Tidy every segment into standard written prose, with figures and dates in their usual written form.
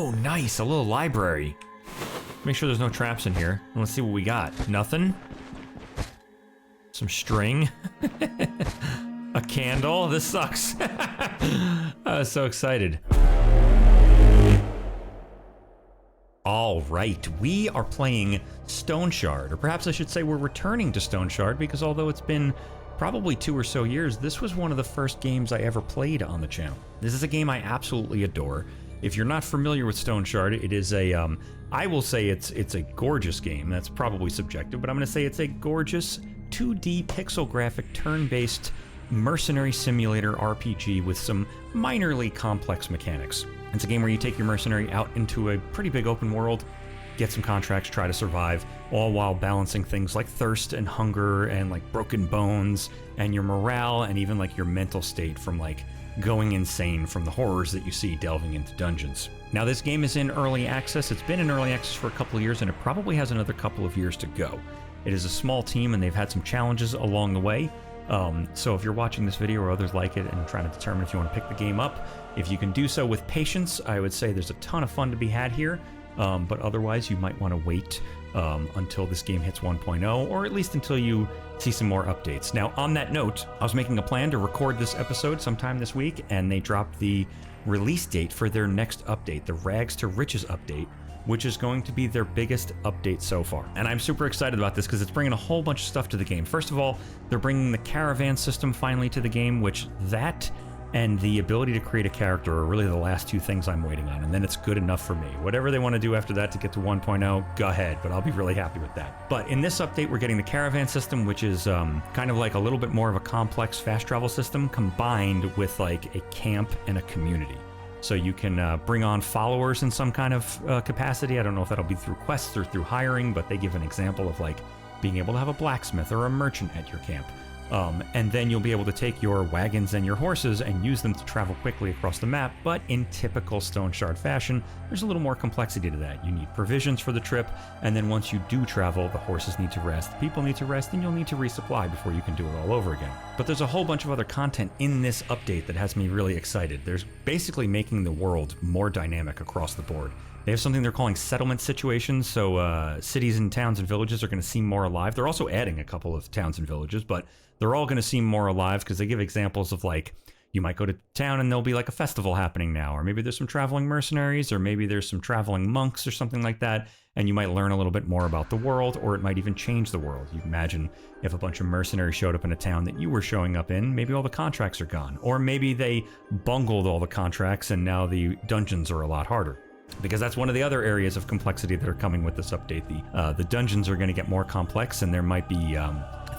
Oh, nice, a little library. Make sure there's no traps in here. Let's see what we got. Nothing? Some string. A candle? This sucks. I was so excited. All right, we are playing Stoneshard, or perhaps I should say we're returning to Stoneshard, because although it's been probably 2 or so years, this was one of the first games I ever played on the channel. This is a game I absolutely adore. If you're not familiar with Stoneshard, it is a, I will say it's a gorgeous game. That's probably subjective, but I'm gonna say it's a gorgeous 2D pixel graphic turn-based mercenary simulator RPG with some minorly complex mechanics. It's a game where you take your mercenary out into a pretty big open world, get some contracts, try to survive, all while balancing things like thirst and hunger and like broken bones and your morale and even like your mental state from like going insane from the horrors that you see delving into dungeons. Now this game is in early access. It's been in early access for a couple of years and it probably has another couple of years to go. It is a small team and they've had some challenges along the way. So if you're watching this video or others like it and trying to determine if you want to pick the game up, if you can do so with patience, I would say there's a ton of fun to be had here. But otherwise you might want to wait until this game hits 1.0 or at least until you see some more updates. Now on that note, I was making a plan to record this episode sometime this week and they dropped the release date for their next update, the Rags to Riches update, which is going to be their biggest update so far. And I'm super excited about this because it's bringing a whole bunch of stuff to the game. First of all, they're bringing the caravan system finally to the game, which that and the ability to create a character are really the last 2 things I'm waiting on, and then it's good enough for me. Whatever they want to do after that to get to 1.0, go ahead, but I'll be really happy with that. But in this update, we're getting the caravan system, which is kind of like a little bit more of a complex fast travel system combined with like a camp and a community. So you can bring on followers in some kind of capacity. I don't know if that'll be through quests or through hiring, but they give an example of like being able to have a blacksmith or a merchant at your camp. And then you'll be able to take your wagons and your horses and use them to travel quickly across the map, but in typical Stoneshard fashion, there's a little more complexity to that. You need provisions for the trip, and then once you do travel, the horses need to rest, the people need to rest, and you'll need to resupply before you can do it all over again. But there's a whole bunch of other content in this update that has me really excited. There's basically making the world more dynamic across the board. They have something they're calling settlement situations, so cities and towns and villages are going to seem more alive. They're also adding a couple of towns and villages, but they're all going to seem more alive because they give examples of like, you might go to town and there'll be like a festival happening now, or maybe there's some traveling mercenaries, or maybe there's some traveling monks or something like that, and you might learn a little bit more about the world, or it might even change the world. You imagine if a bunch of mercenaries showed up in a town that you were showing up in, maybe all the contracts are gone, or maybe they bungled all the contracts and now the dungeons are a lot harder. Because that's one of the other areas of complexity that are coming with this update. The dungeons are going to get more complex, and there might be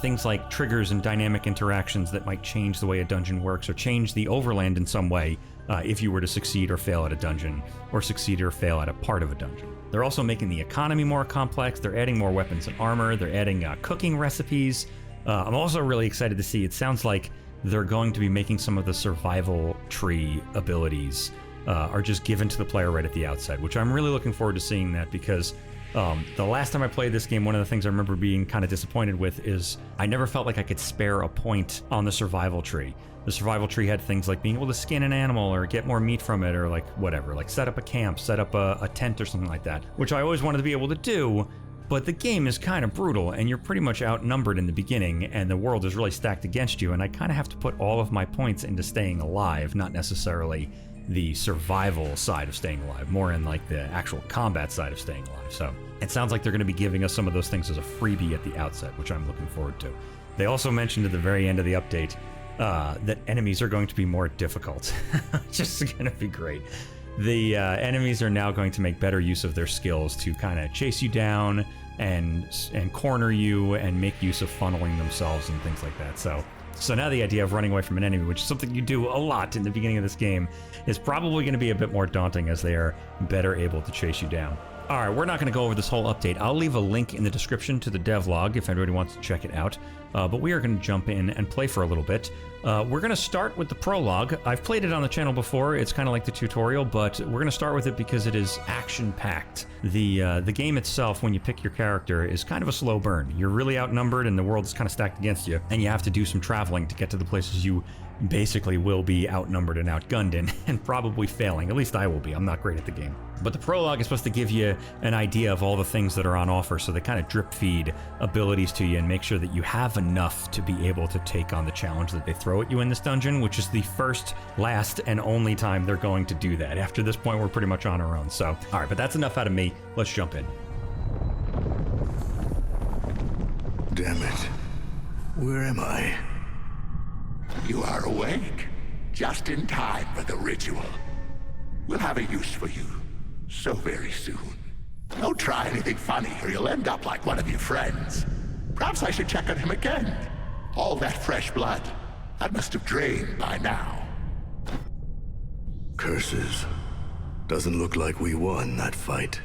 things like triggers and dynamic interactions that might change the way a dungeon works, or change the overland in some way if you were to succeed or fail at a dungeon, or succeed or fail at a part of a dungeon. They're also making the economy more complex. They're adding more weapons and armor. They're adding cooking recipes. I'm also really excited to see, it sounds like they're going to be making some of the survival tree abilities are just given to the player right at the outset, which I'm really looking forward to seeing that, because the last time I played this game, one of the things I remember being kind of disappointed with is I never felt like I could spare a point on the survival tree. The survival tree had things like being able to skin an animal or get more meat from it, or like whatever, like set up a camp, set up a tent or something like that, which I always wanted to be able to do. But the game is kind of brutal, and you're pretty much outnumbered in the beginning, and the world is really stacked against you, and I kind of have to put all of my points into staying alive, not necessarily the survival side of staying alive, more in like the actual combat side of staying alive. So it sounds like they're going to be giving us some of those things as a freebie at the outset, which I'm looking forward to. They also mentioned at the very end of the update that enemies are going to be more difficult, which is going to be great. The enemies are now going to make better use of their skills to kind of chase you down and corner you and make use of funneling themselves and things like that. So now the idea of running away from an enemy, which is something you do a lot in the beginning of this game, is probably going to be a bit more daunting as they are better able to chase you down. All right, we're not going to go over this whole update. I'll leave a link in the description to the devlog if anybody wants to check it out. But we are going to jump in and play for a little bit. We're going to start with the prologue. I've played it on the channel before. It's kind of like the tutorial, but we're going to start with it because it is action-packed. The game itself, when you pick your character, is kind of a slow burn. You're really outnumbered and the world is kind of stacked against you, and you have to do some traveling to get to the places you basically will be outnumbered and outgunned in, and probably failing. At least I will be. I'm not great at the game. But the prologue is supposed to give you an idea of all the things that are on offer, so they kind of drip feed abilities to you and make sure that you have enough to be able to take on the challenge that they throw at you in this dungeon, which is the first, last, and only time they're going to do that. After this point, we're pretty much on our own. So, all right, but that's enough out of me. Let's jump in. Damn it. Where am I? You are awake, just in time for the ritual. We'll have a use for you so very soon. Don't try anything funny or you'll end up like one of your friends. Perhaps I should check on him again. All that fresh blood, that must have drained by now. Curses. Doesn't look like we won that fight.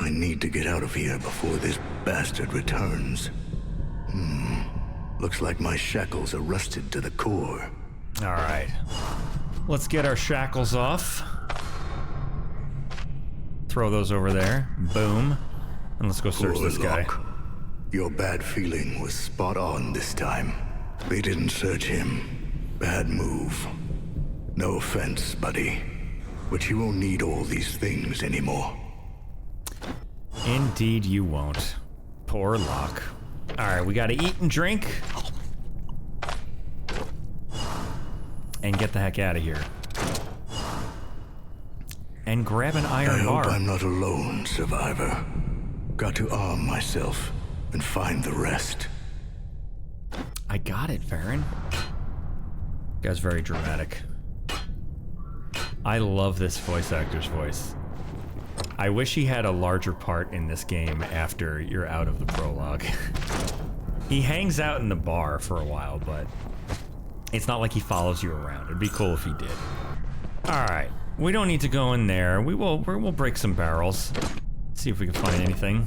I need to get out of here before this bastard returns. Looks like my shackles are rusted to the core. All right. Let's get our shackles off. Throw those over there. Boom. And let's go search this guy. Your bad feeling was spot on this time. They didn't search him. Bad move. No offense, buddy. But you won't need all these things anymore. Indeed you won't. Poor Locke. Alright, we gotta eat and drink. And get the heck out of here. And grab an iron bar. I hope I'm not alone, survivor. Got to arm myself and find the rest. I got it, Verren. Guy's very dramatic. I love this voice actor's voice. I wish he had a larger part in this game after you're out of the prologue. He hangs out in the bar for a while, but it's not like he follows you around. It'd be cool if he did. All right, we don't need to go in there. We'll break some barrels. See if we can find anything.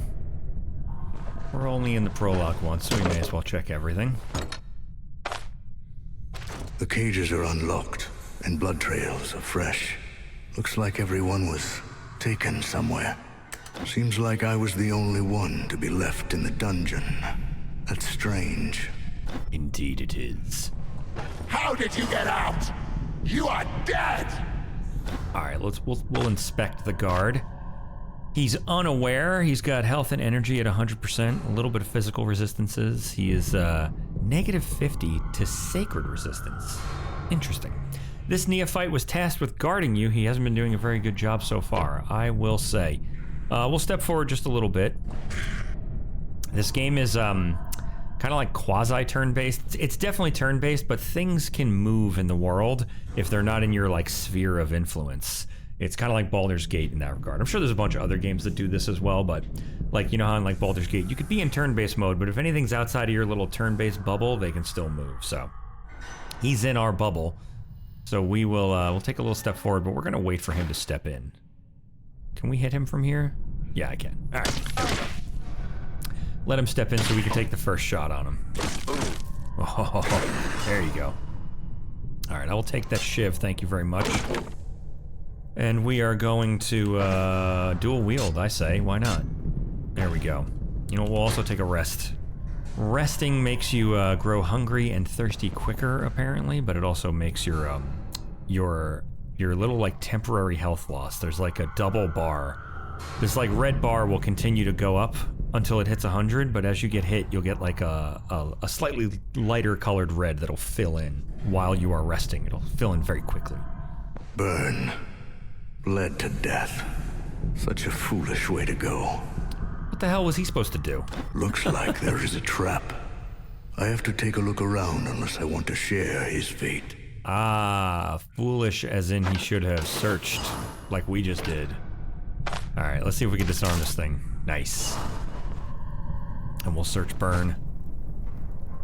We're only in the prologue once, so we may as well check everything. The cages are unlocked, and blood trails are fresh. Looks like everyone was taken somewhere. Seems like I was the only one to be left in the dungeon. That's strange. Indeed it is. How did you get out? You are dead! Alright, we'll inspect the guard. He's unaware. He's got health and energy at 100%, a little bit of physical resistances. He is negative 50 to sacred resistance. Interesting. This neophyte was tasked with guarding you. He hasn't been doing a very good job so far, I will say. We'll step forward just a little bit. This game is kind of like quasi-turn-based. It's definitely turn-based, but things can move in the world if they're not in your like sphere of influence. It's kind of like Baldur's Gate in that regard. I'm sure there's a bunch of other games that do this as well, but like, you know how in like Baldur's Gate, you could be in turn-based mode, but if anything's outside of your little turn-based bubble, they can still move. So he's in our bubble. So we will we'll take a little step forward, but we're gonna wait for him to step in. Can we hit him from here? Yeah, I can. All right, there we go. Let him step in so we can take the first shot on him. Oh, there you go. All right, I will take that shiv, thank you very much. And we are going to dual wield, I say, why not? There we go. You know, we'll also take a rest. Resting makes you grow hungry and thirsty quicker, apparently, but it also makes your little like temporary health loss. There's like a double bar. This like red bar will continue to go up until it hits 100, but as you get hit, you'll get like a slightly lighter colored red that'll fill in while you are resting. It'll fill in very quickly. Burn. Bled to death. Such a foolish way to go. What the hell was he supposed to do? Looks like there is a trap. I have to take a look around unless I want to share his fate. Ah, foolish as in he should have searched like we just did. Alright, let's see if we can disarm this thing. Nice. And we'll search burn.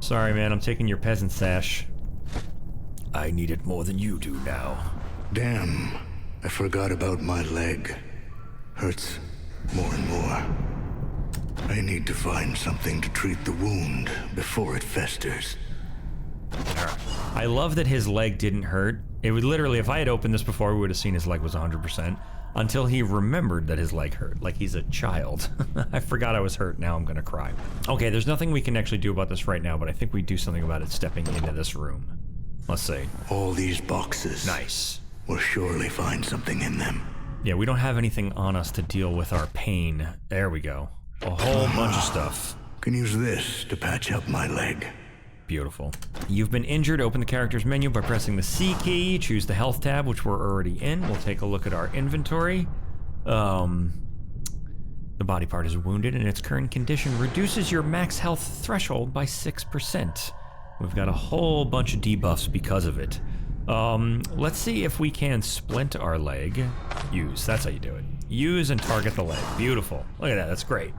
Sorry man, I'm taking your peasant sash. I need it more than you do now. Damn, I forgot about my leg. Hurts more and more. I need to find something to treat the wound before it festers. Alright. I love that his leg didn't hurt. It would literally, if I had opened this before, we would have seen his leg was 100%. Until he remembered that his leg hurt, like he's a child. I forgot I was hurt, now I'm gonna cry. Okay, there's nothing we can actually do about this right now, but I think we do something about it stepping into this room. Let's see. All these boxes. Nice. We'll surely find something in them. Yeah, we don't have anything on us to deal with our pain. There we go. A whole bunch of stuff. Can use this to patch up my leg. Beautiful. You've been injured. Open the character's menu by pressing the C key. Choose the health tab, which we're already in. We'll take a look at our inventory. The body part is wounded, and its current condition reduces your max health threshold by 6%. We've got a whole bunch of debuffs because of it. Let's see if we can splint our leg. Use, that's how you do it. Use and target the leg. Beautiful. Look at that, that's great.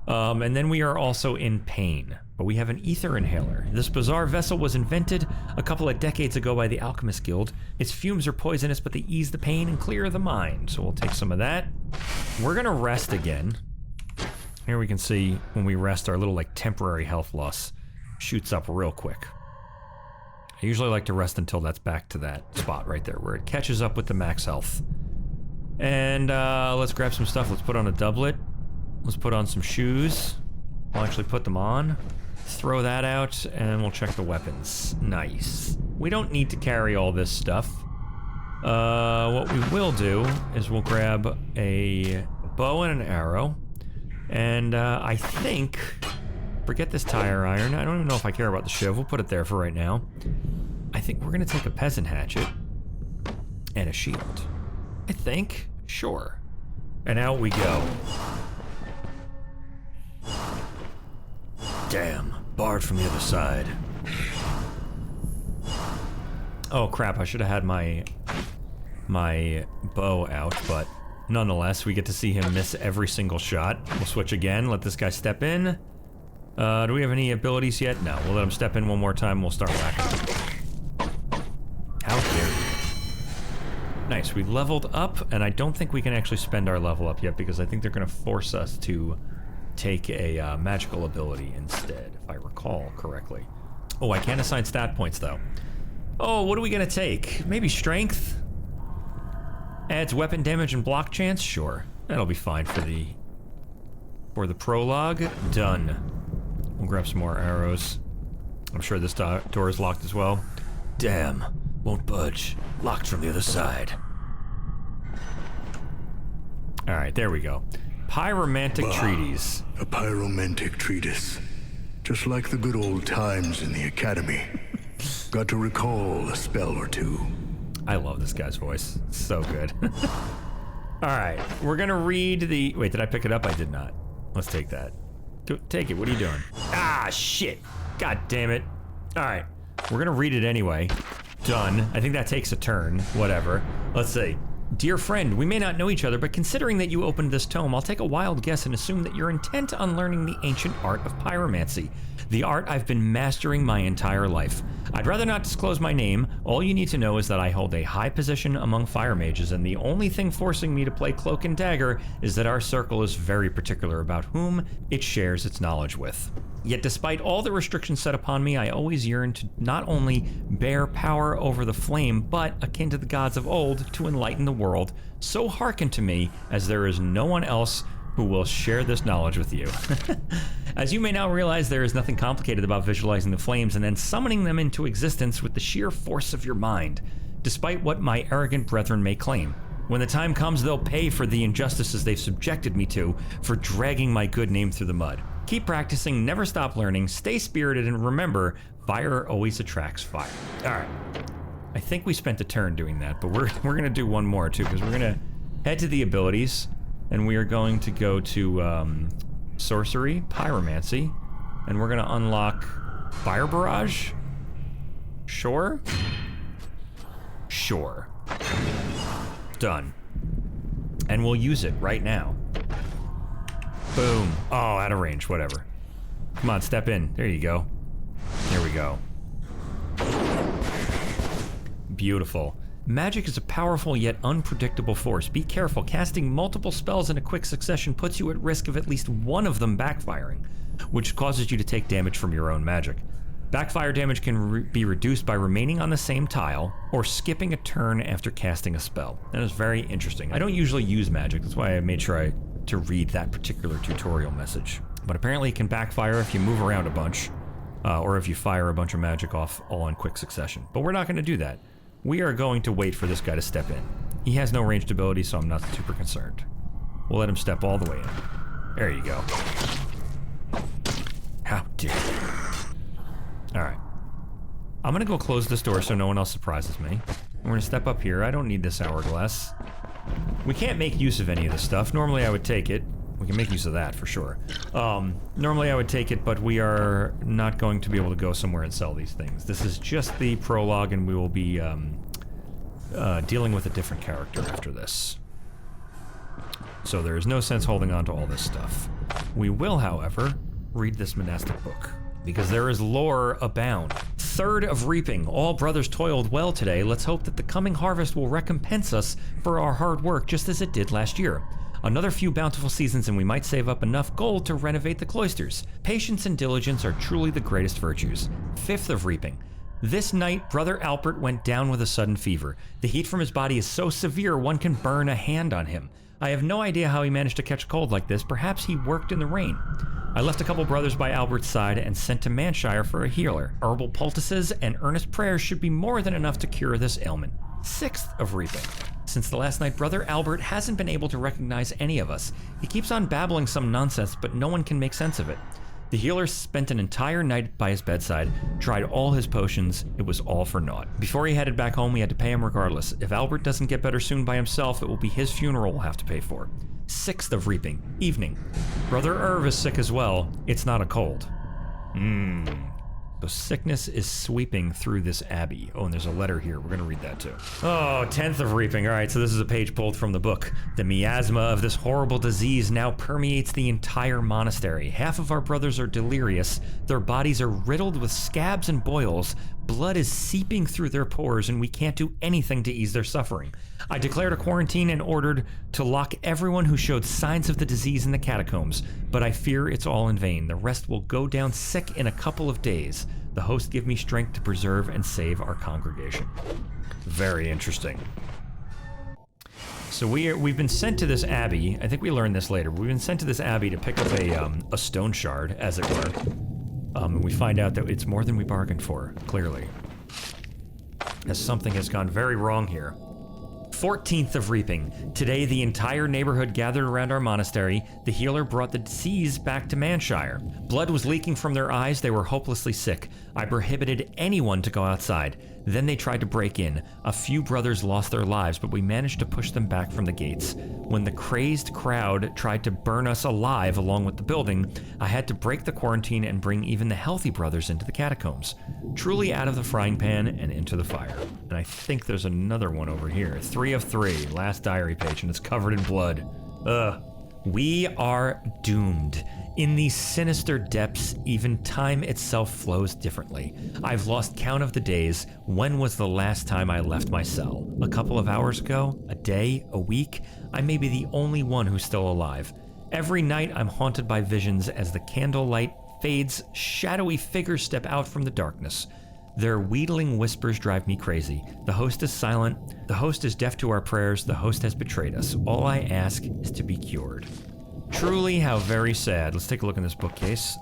And then we are also in pain, but we have an ether inhaler. This bizarre vessel was invented a couple of decades ago by the Alchemist Guild. Its fumes are poisonous, but they ease the pain and clear the mind. So we'll take some of that. We're gonna rest again. Here we can see when we rest, our little like temporary health loss shoots up real quick. I usually like to rest until that's back to that spot right there where it catches up with the max health. And let's grab some stuff. Let's put on a doublet. Let's put on some shoes. I'll actually put them on. Throw that out, and we'll check the weapons. Nice. We don't need to carry all this stuff. What we will do is we'll grab a bow and an arrow. And I think... Forget this tire iron. I don't even know if I care about the shiv. We'll put it there for right now. I think we're gonna take a peasant hatchet and a shield. I think. Sure. And out we go. Damn. Barred from the other side. Oh crap, I should have had my bow out, but nonetheless, we get to see him miss every single shot. We'll switch again, let this guy step in. Do we have any abilities yet? No, we'll let him step in one more time, we'll start whacking. How dare you. Nice, we leveled up, and I don't think we can actually spend our level up yet because I think they're gonna force us to take a magical ability instead, if I recall correctly. Oh, I can't assign stat points though. Oh, what are we gonna take? Maybe strength? Adds weapon damage and block chance? Sure, that'll be fine for the prologue. Done. We'll grab some more arrows. I'm sure this door is locked as well. Damn, won't budge. Locked from the other side. All right, there we go. Pyromantic treatise. A pyromantic treatise. Just like the good old times in the academy. Got to recall a spell or two. I love this guy's voice. It's so good. All right, we're gonna read the... Wait, did I pick it up? I did not. Let's take that. Take it, what are you doing? Ah, shit. God damn it. All right, we're gonna read it anyway. Done. I think that takes a turn, whatever. Let's see. Dear friend, we may not know each other, but considering that you opened this tome, I'll take a wild guess and assume that you're intent on learning the ancient art of pyromancy, the art I've been mastering my entire life. I'd rather not disclose my name. All you need to know is that I hold a high position among fire mages, and the only thing forcing me to play Cloak and Dagger is that our circle is very particular about whom it shares its knowledge with. Yet despite all the restrictions set upon me, I always yearn to not only bear power over the flame, but, akin to the gods of old, to enlighten the world. So hearken to me, as there is no one else who will share this knowledge with you. As you may now realize, there is nothing complicated about visualizing the flames and then summoning them into existence with the sheer force of your mind, despite what my arrogant brethren may claim. When the time comes, they'll pay for the injustices they've subjected me to for dragging my good name through the mud. Keep practicing, never stop learning, stay spirited, and remember, fire always attracts fire. All right. I think we spent a turn doing that, but we're gonna do one more too, because we're gonna head to the abilities, and we are going to go to sorcery, pyromancy, and we're gonna unlock fire barrage. Sure. Sure. Done. And we'll use it right now. Boom. Oh, out of range, whatever. Come on, step in. There you go. There we go. Beautiful. Magic is a powerful yet unpredictable force. Be careful. Casting multiple spells in a quick succession puts you at risk of at least one of them backfiring, which causes you to take damage from your own magic. Backfire damage can be reduced by remaining on the same tile or skipping a turn after casting a spell. That is very interesting. I don't usually use magic, that's why I made sure to read that particular tutorial message. But apparently it can backfire if you move around a bunch. or if you fire a bunch of magic off all in quick succession. But we're not going to do that. We are going to wait for this guy to step in. He has no ranged ability, so I'm not super concerned. We'll let him step all the way in. There you go. How dare you. Alright. I'm going to go close this door so no one else surprises me. We're going to step up here. I don't need this hourglass. We can't make use of any of this stuff. Normally I would take it. We can make use of that for sure. Normally I would take it, but we are not going to be able to go somewhere and sell these things. This is just the prologue, and we will be dealing with a different character after this. So there is no sense holding on to all this stuff. We will, however, read this monastic book, because there is lore abound. Third of reaping. All brothers toiled well today. Let's hope that the coming harvest will recompense us for our hard work just as it did last year. Another few bountiful seasons and we might save up enough gold to renovate the cloisters. Patience and diligence are truly the greatest virtues. Fifth of reaping. This night, Brother Albert went down with a sudden fever. The heat from his body is so severe one can burn a hand on him. I have no idea how he managed to catch a cold like this. Perhaps he worked in the rain. I left a couple brothers by Albert's side and sent to Manshire for a healer. Herbal poultices and earnest prayers should be more than enough to cure this ailment. Sixth of reaping. Since the last night, Brother Albert hasn't been able to recognize any of us. He keeps on babbling some nonsense, but no one can make sense of it. The healer spent an entire night by his bedside, tried all his potions. It was all for naught. Before he headed back home, we had to pay him regardless. If Albert doesn't get better soon by himself, it will be his funeral we'll have to pay for. Sixth of reaping. Evening. Brother Irv is sick as well. It's not a cold. So sickness is sweeping through this abbey. Oh, and there's a letter here. We're going to read that too. Oh, 10th of reaping. All right, so this is a page pulled from the book. The miasma of this horrible disease now permeates the entire monastery. Half of our brothers are delirious. Their bodies are riddled with scabs and boils. Blood is seeping through their pores, and we can't do anything to ease their suffering. I declared a quarantine and ordered to lock everyone who showed signs of the disease in the catacombs, but I fear it's all in vain. The rest will go down sick in a couple of days. The host give me strength to preserve and save our congregation. Very interesting. So we've been sent to this abbey. I think we learned this later. We've been sent to this abbey to pick up a stone shard, as it were. And we find out that it's more than we bargained for, clearly. As something has gone very wrong here. 14th of reaping. Today, the entire neighborhood gathered around our monastery. The healer brought the disease back to Manshire. Blood was leaking from their eyes. They were hopelessly sick. I prohibited anyone to go outside. Then they tried to break in. A few brothers lost their lives, but we managed to push them back from the gates. When the crazed crowd tried to burn us alive along with the building, I had to break the quarantine and bring even the healthy brothers into the catacombs. Truly out of the frying pan and into the fire. And I think there's another one over here. 3 of 3, last diary page, and it's covered in blood. We are doomed. In these sinister depths, even time itself flows differently. I've lost count of the days. When was the last time I left my cell? A couple of hours ago? A day? A week? I may be the only one who's still alive. Every night I'm haunted by visions as the candlelight fades, shadowy figures step out from the darkness. Their wheedling whispers drive me crazy. The host is silent. The host is deaf to our prayers. The host has betrayed us. All I ask is to be cured. Truly, how very sad. Let's take a look in this bookcase.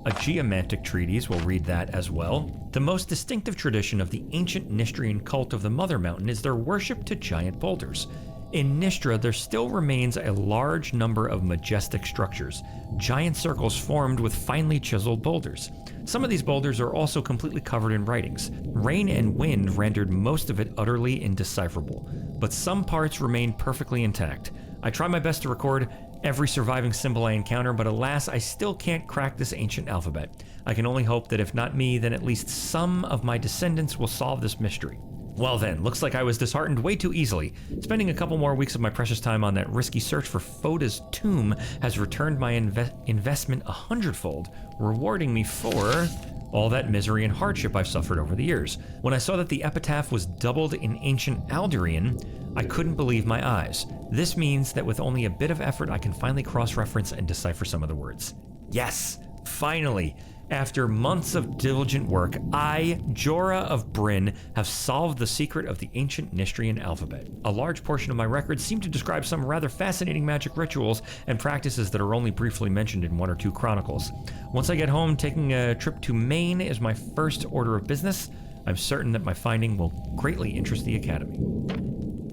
A geomantic treatise, we'll read that as well. The most distinctive tradition of the ancient Nistrian cult of the Mother Mountain is their worship to giant boulders. In Nistra, there still remains a large number of majestic structures, giant circles formed with finely chiseled boulders. Some of these boulders are also completely covered in writings. Rain and wind rendered most of it utterly indecipherable, but some parts remain perfectly intact. I try my best to record every surviving symbol I encounter, but alas, I still can't crack this ancient alphabet. I can only hope that if not me, then at least some of my descendants will solve this mystery. Well then, looks like I was disheartened way too easily. Spending a couple more weeks of my precious time on that risky search for Foda's tomb has returned my investment 100-fold, rewarding me for all that misery and hardship I've suffered over the years. When I saw that the epitaph was doubled in ancient Alderian, I couldn't believe my eyes. This means that with only a bit of effort, I can finally cross-reference and decipher some of the words. Yes! Finally! After months of diligent work, I, Jorah of Bryn, have solved the secret of the ancient Nistrian alphabet. A large portion of my records seem to describe some rather fascinating magic rituals and practices that are only briefly mentioned in one or two chronicles. Once I get home, taking a trip to Maine is my first order of business. I'm certain that my finding will greatly interest the Academy.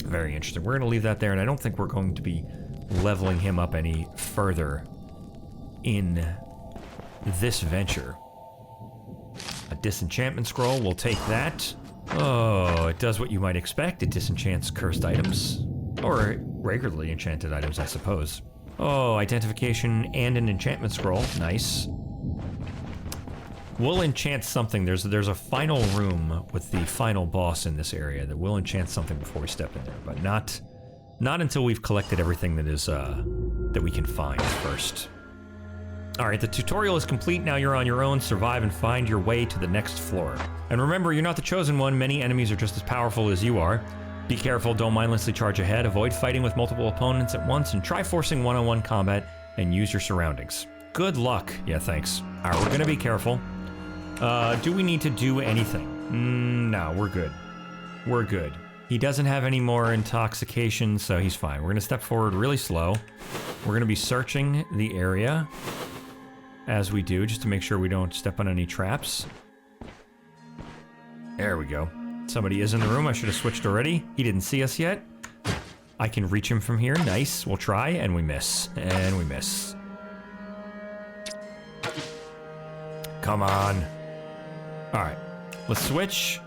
Very interesting. We're going to leave that there, and I don't think we're going to be leveling him up any further in this venture. A disenchantment scroll, we'll take that. Oh, it does what you might expect. It disenchants cursed items. Or regularly enchanted items, I suppose. Oh, identification and an enchantment scroll. Nice. We'll enchant something. There's a final room with the final boss in this area that will enchant something before we step in there, but not until we've collected everything that is that we can find first. All right, the tutorial is complete. Now you're on your own. Survive and find your way to the next floor. And remember, you're not the chosen one. Many enemies are just as powerful as you are. Be careful, don't mindlessly charge ahead. Avoid fighting with multiple opponents at once, and try forcing one-on-one combat and use your surroundings. Good luck. Yeah, thanks. All right, we're gonna be careful. Do we need to do anything? No, we're good. We're good. He doesn't have any more intoxication, so he's fine. We're gonna step forward really slow. We're gonna be searching the area as we do, just to make sure we don't step on any traps. There we go. Somebody is in the room. I should have switched already. He didn't see us yet. I can reach him from here. Nice. We'll try, and we miss. And we miss. Come on. All right. Let's switch.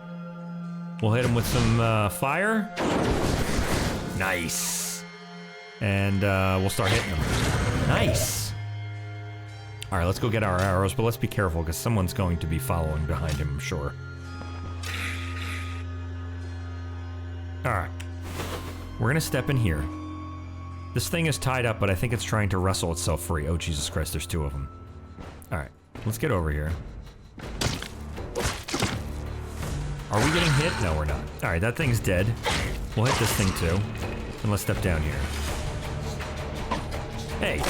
We'll hit him with some fire. Nice. And we'll start hitting him. Nice. All right, let's go get our arrows, but let's be careful because someone's going to be following behind him, I'm sure. All right. We're going to step in here. This thing is tied up, but I think it's trying to wrestle itself free. Oh, Jesus Christ, there's two of them. All right, let's get over here. Are we getting hit? No, we're not. All right, that thing's dead. We'll hit this thing too. And let's step down here. Hey,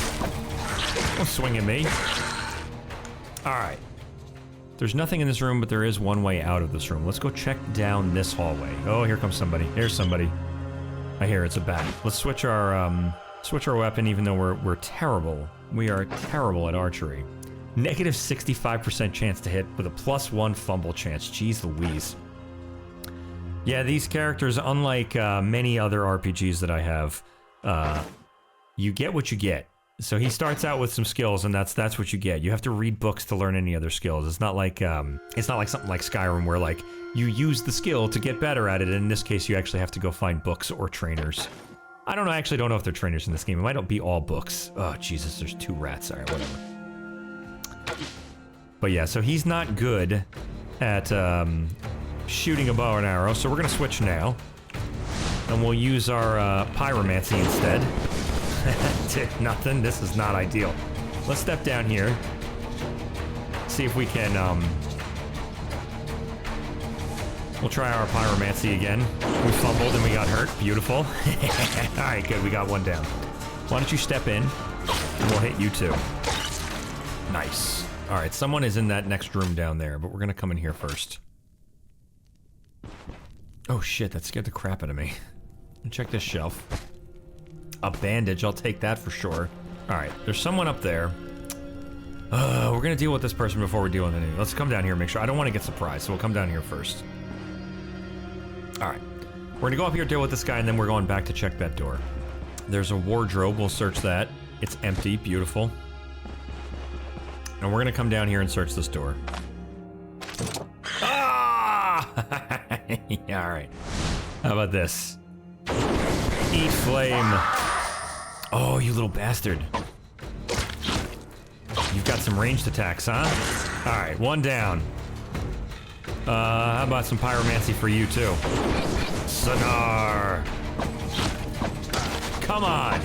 don't swing at me. All right. There's nothing in this room, but there is one way out of this room. Let's go check down this hallway. Oh, here comes somebody. Here's somebody. I hear it's a bat. Let's switch our weapon, even though we're terrible. We are terrible at archery. Negative 65% chance to hit with a +1 fumble chance. Jeez Louise. Yeah, these characters, unlike many other RPGs that I have, you get what you get. So he starts out with some skills, and that's what you get. You have to read books to learn any other skills. It's not like something like Skyrim where like you use the skill to get better at it. In this case, you actually have to go find books or trainers. I actually don't know if they're trainers in this game. It might not be all books. Oh Jesus, there's two rats. All right, whatever. But yeah, so he's not good at shooting a bow and arrow. So we're gonna switch now, and we'll use our pyromancy instead. Nothing. This is not ideal. Let's step down here. See if we can, we'll try our pyromancy again. We fumbled and we got hurt. Beautiful. Alright, good. We got one down. Why don't you step in, and we'll hit you too. Nice. Alright, someone is in that next room down there, but we're gonna come in here first. Oh shit, that scared the crap out of me. Check this shelf. A bandage, I'll take that for sure. Alright, there's someone up there. We're gonna deal with this person before we deal with anything. Let's come down here and make sure. I don't want to get surprised, so we'll come down here first. Alright. We're gonna go up here, deal with this guy, and then we're going back to check that door. There's a wardrobe, we'll search that. It's empty, beautiful. And we're gonna come down here and search this door. Ah! Yeah, alright. How about this? Eat flame. Oh, you little bastard. You've got some ranged attacks, huh? Alright, one down. How about some pyromancy for you, too? Sonar! Come on!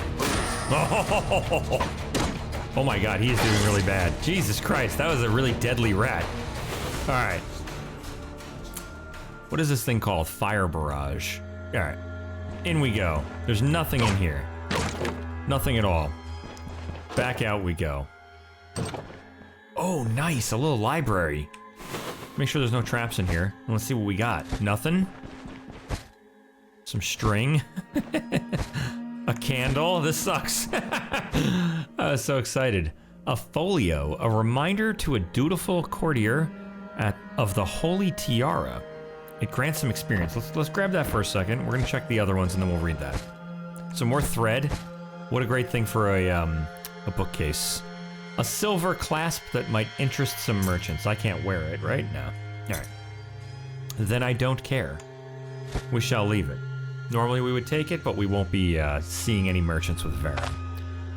Oh my god, he is doing really bad. Jesus Christ, that was a really deadly rat. Alright. What is this thing called? Fire barrage. Alright. In we go. There's nothing in here. Nothing at all. Back out we go. Oh, nice, a little library. Make sure there's no traps in here. Let's see what we got. Nothing? Some string. A candle. This sucks. I was so excited. A folio, a reminder to a dutiful courtier of the Holy Tiara. It grants some experience. Let's grab that for a second. We're gonna check the other ones and then we'll read that. Some more thread. What a great thing for a bookcase. A silver clasp that might interest some merchants. I can't wear it, right? No. All right. Then I don't care. We shall leave it. Normally we would take it, but we won't be seeing any merchants with Verren.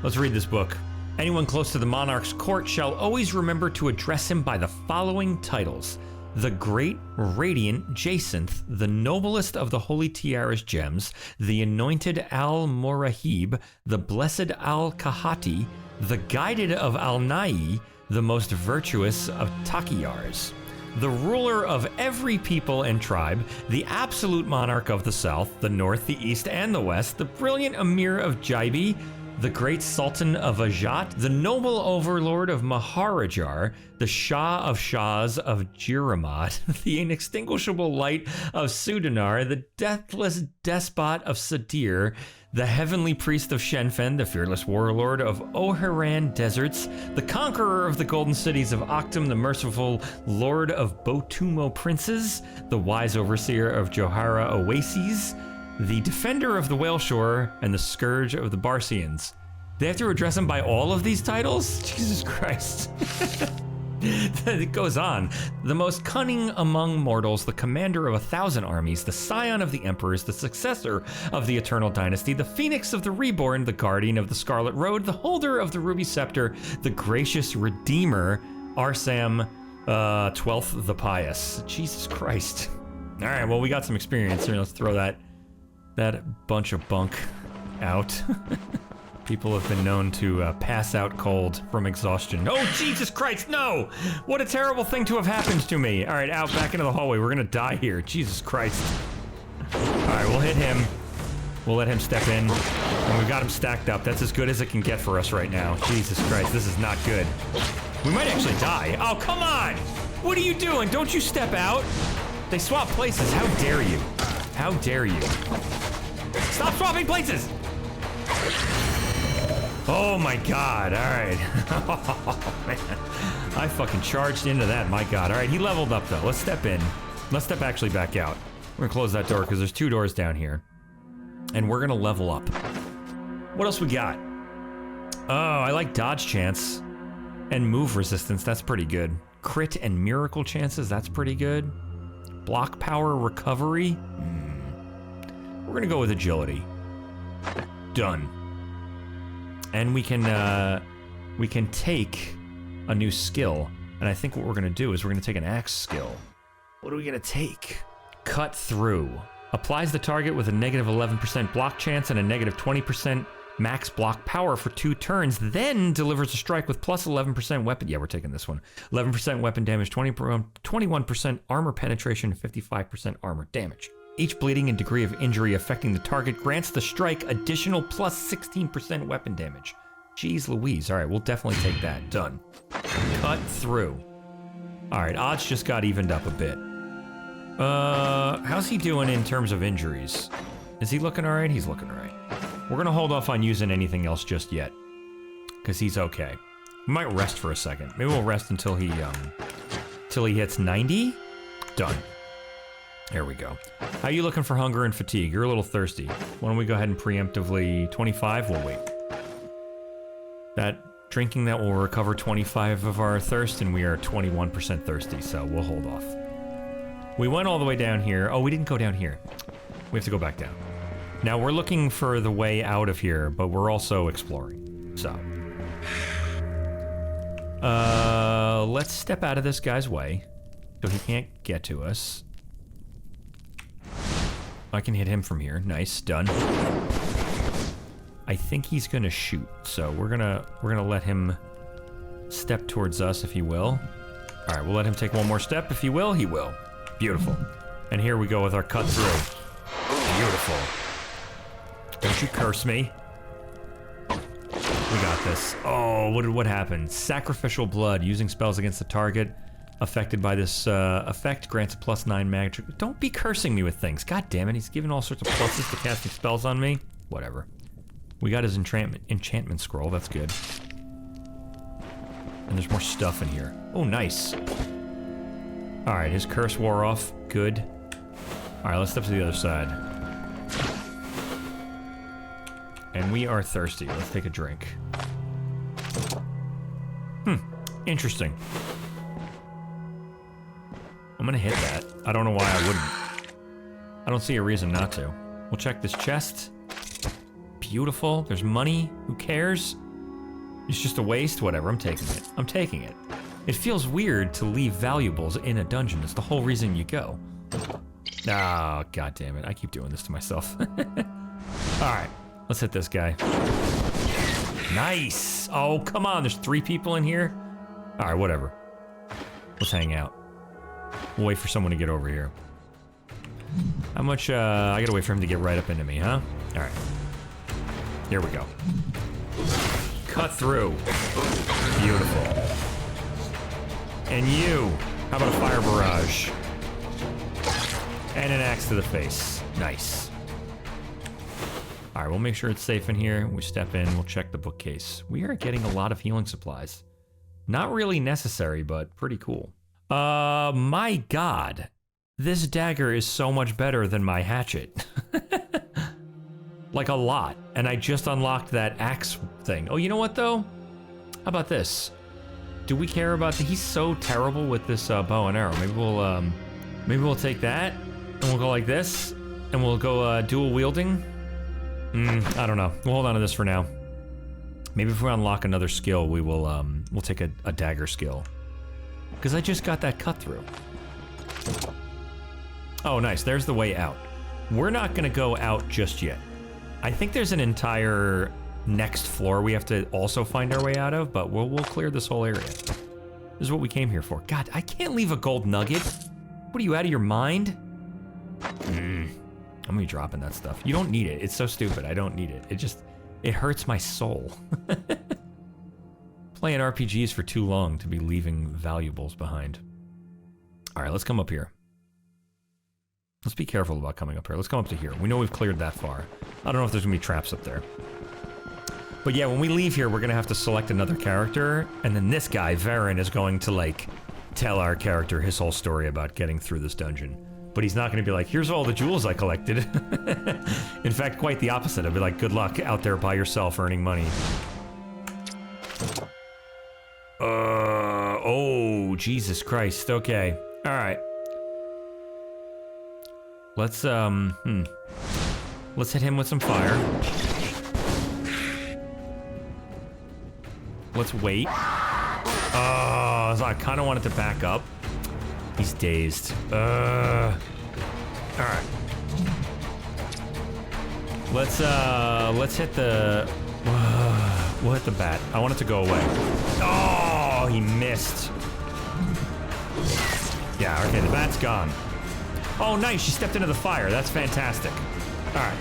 Let's read this book. Anyone close to the monarch's court shall always remember to address him by the following titles. The Great Radiant Jacinth, the noblest of the Holy Tiara's gems, the Anointed Al-Morahib, the Blessed Al-Kahati, the Guided of Al-Nai, the most virtuous of Takiyars, the ruler of every people and tribe, the absolute monarch of the south, the north, the east, and the west, the brilliant emir of Jaibi, the great sultan of Ajat, the noble overlord of Maharajar, the Shah of Shahs of Jiramat, the inextinguishable light of Sudanar, the deathless despot of Sadir, the heavenly priest of Shenfen, the fearless warlord of Oharan deserts, the conqueror of the golden cities of Octum, the merciful lord of Botumo princes, the wise overseer of Johara oases, the defender of the whale shore, and the scourge of the Barcians. They have to address him by all of these titles? Jesus Christ. It goes on. The most cunning among mortals, the commander of 1,000 armies, the scion of the emperors, the successor of the eternal dynasty, the phoenix of the reborn, the guardian of the scarlet road, the holder of the ruby scepter, the gracious redeemer, Arsam 12th the pious. Jesus Christ. All right, well, we got some experience here. Let's throw that bunch of bunk out. People have been known to pass out cold from exhaustion. Oh, Jesus Christ, no! What a terrible thing to have happened to me. All right, out, back into the hallway. We're gonna die here. Jesus Christ. All right, we'll hit him. We'll let him step in. And we've got him stacked up. That's as good as it can get for us right now. Jesus Christ, this is not good. We might actually die. Oh, come on! What are you doing? Don't you step out? They swap places. How dare you? How dare you? Stop swapping places! Oh my god, alright. Oh man. I fucking charged into that, my god. Alright, he leveled up though. Let's step in. Let's step actually back out. We're gonna close that door because there's 2 doors down here. And we're gonna level up. What else we got? Oh, I like dodge chance. And move resistance, that's pretty good. Crit and miracle chances, that's pretty good. Block power recovery. We're gonna go with agility. Done. And we can take a new skill. And I think what we're gonna do is we're gonna take an axe skill. What are we gonna take? Cut through. Applies the target with a negative 11% block chance and a negative 20% max block power for 2 turns, then delivers a strike with plus 11% weapon. Yeah, we're taking this one. 11% weapon damage, 21% armor penetration, 55% armor damage. Each bleeding and degree of injury affecting the target grants the strike additional plus 16% weapon damage. Jeez Louise. All right, we'll definitely take that. Done. Cut through. All right, odds just got evened up a bit. How's he doing in terms of injuries? Is he looking all right? He's looking all right. We're gonna hold off on using anything else just yet, because he's okay. We might rest for a second. Maybe we'll rest until he hits 90. Done. There we go. How you looking for hunger and fatigue? You're a little thirsty. Why don't we go ahead and preemptively 25? We'll wait. That drinking that will recover 25 of our thirst, and we are 21% thirsty, so we'll hold off. We went all the way down here. Oh, we didn't go down here. We have to go back down. Now we're looking for the way out of here, but we're also exploring. So, let's step out of this guy's way so he can't get to us. I can hit him from here. Nice, done. I think he's gonna shoot, so we're gonna let him step towards us, if he will. All right, we'll let him take one more step, if he will. He will. Beautiful. And here we go with our cut through. Beautiful. Don't you curse me. We got this. Oh, what happened? Sacrificial blood. Using spells against the target affected by this effect grants a +9 magic. Don't be cursing me with things. God damn it, he's giving all sorts of pluses to casting spells on me. Whatever. We got his enchantment scroll. That's good. And there's more stuff in here. Oh, nice. Alright, his curse wore off. Good. Alright, let's step to the other side. And we are thirsty. Let's take a drink. Interesting. I'm gonna hit that. I don't know why I wouldn't. I don't see a reason not to. We'll check this chest. Beautiful. There's money. Who cares? It's just a waste. Whatever. I'm taking it. I'm taking it. It feels weird to leave valuables in a dungeon. It's the whole reason you go. Oh, god damn it. I keep doing this to myself. Alright. Let's hit this guy. Nice! Oh, come on. There's 3 people in here? Alright, whatever. Let's hang out. We'll wait for someone to get over here. How much, I gotta wait for him to get right up into me, huh? Alright. Here we go. Cut through. Beautiful. And you. How about a fire barrage? And an axe to the face. Nice. Alright, we'll make sure it's safe in here. We step in, we'll check the bookcase. We are getting a lot of healing supplies. Not really necessary, but pretty cool. My god. This dagger is so much better than my hatchet. Like a lot. And I just unlocked that axe thing. Oh, you know what though? How about this? Do we care about he's so terrible with this bow and arrow. Maybe we'll take that and we'll go like this and we'll go dual wielding. I don't know. We'll hold on to this for now. Maybe if we unlock another skill, we will we'll take a dagger skill. Because I just got that cut through. Oh, nice. There's the way out. We're not gonna go out just yet. I think there's an entire next floor we have to also find our way out of, but we'll clear this whole area. This is what we came here for. God, I can't leave a gold nugget. What are you, out of your mind? I'm gonna be dropping that stuff. You don't need it. It's so stupid. I don't need it. It hurts my soul. Playing RPGs for too long to be leaving valuables behind. All right, let's come up here. Let's be careful about coming up here. Let's come up to here. We know we've cleared that far. I don't know if there's gonna be traps up there. But yeah, when we leave here, we're gonna have to select another character, and then this guy, Verren, is going to, like, tell our character his whole story about getting through this dungeon. But he's not gonna be like, here's all the jewels I collected. In fact, quite the opposite. I'll be like, good luck out there by yourself earning money. Oh, Jesus Christ. Okay. Alright. Let's hit him with some fire. Let's wait. So I kind of wanted to back up. He's dazed. Alright. Let's hit the... we'll hit the bat. I want it to go away. Oh, he missed. Yeah, okay, the bat's gone. Oh, nice, she stepped into the fire. That's fantastic. Alright.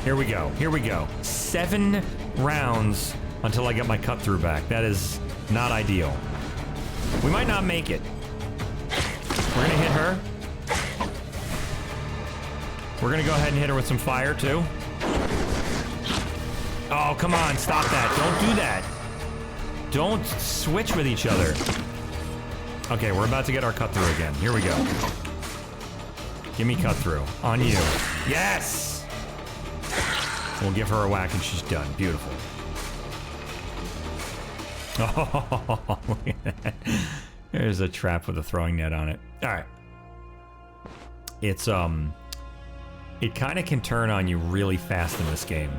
Here we go. Here we go. 7 rounds until I get my cut through back. That is not ideal. We might not make it. We're gonna hit her. We're gonna go ahead and hit her with some fire, too. Oh, come on, stop that. Don't do that. Don't switch with each other. Okay, we're about to get our cut through again. Here we go. Give me cut through. On you. Yes! We'll give her a whack and she's done. Beautiful. Oh, look at that. There's a trap with a throwing net on it. Alright. It's, it kind of can turn on you really fast in this game.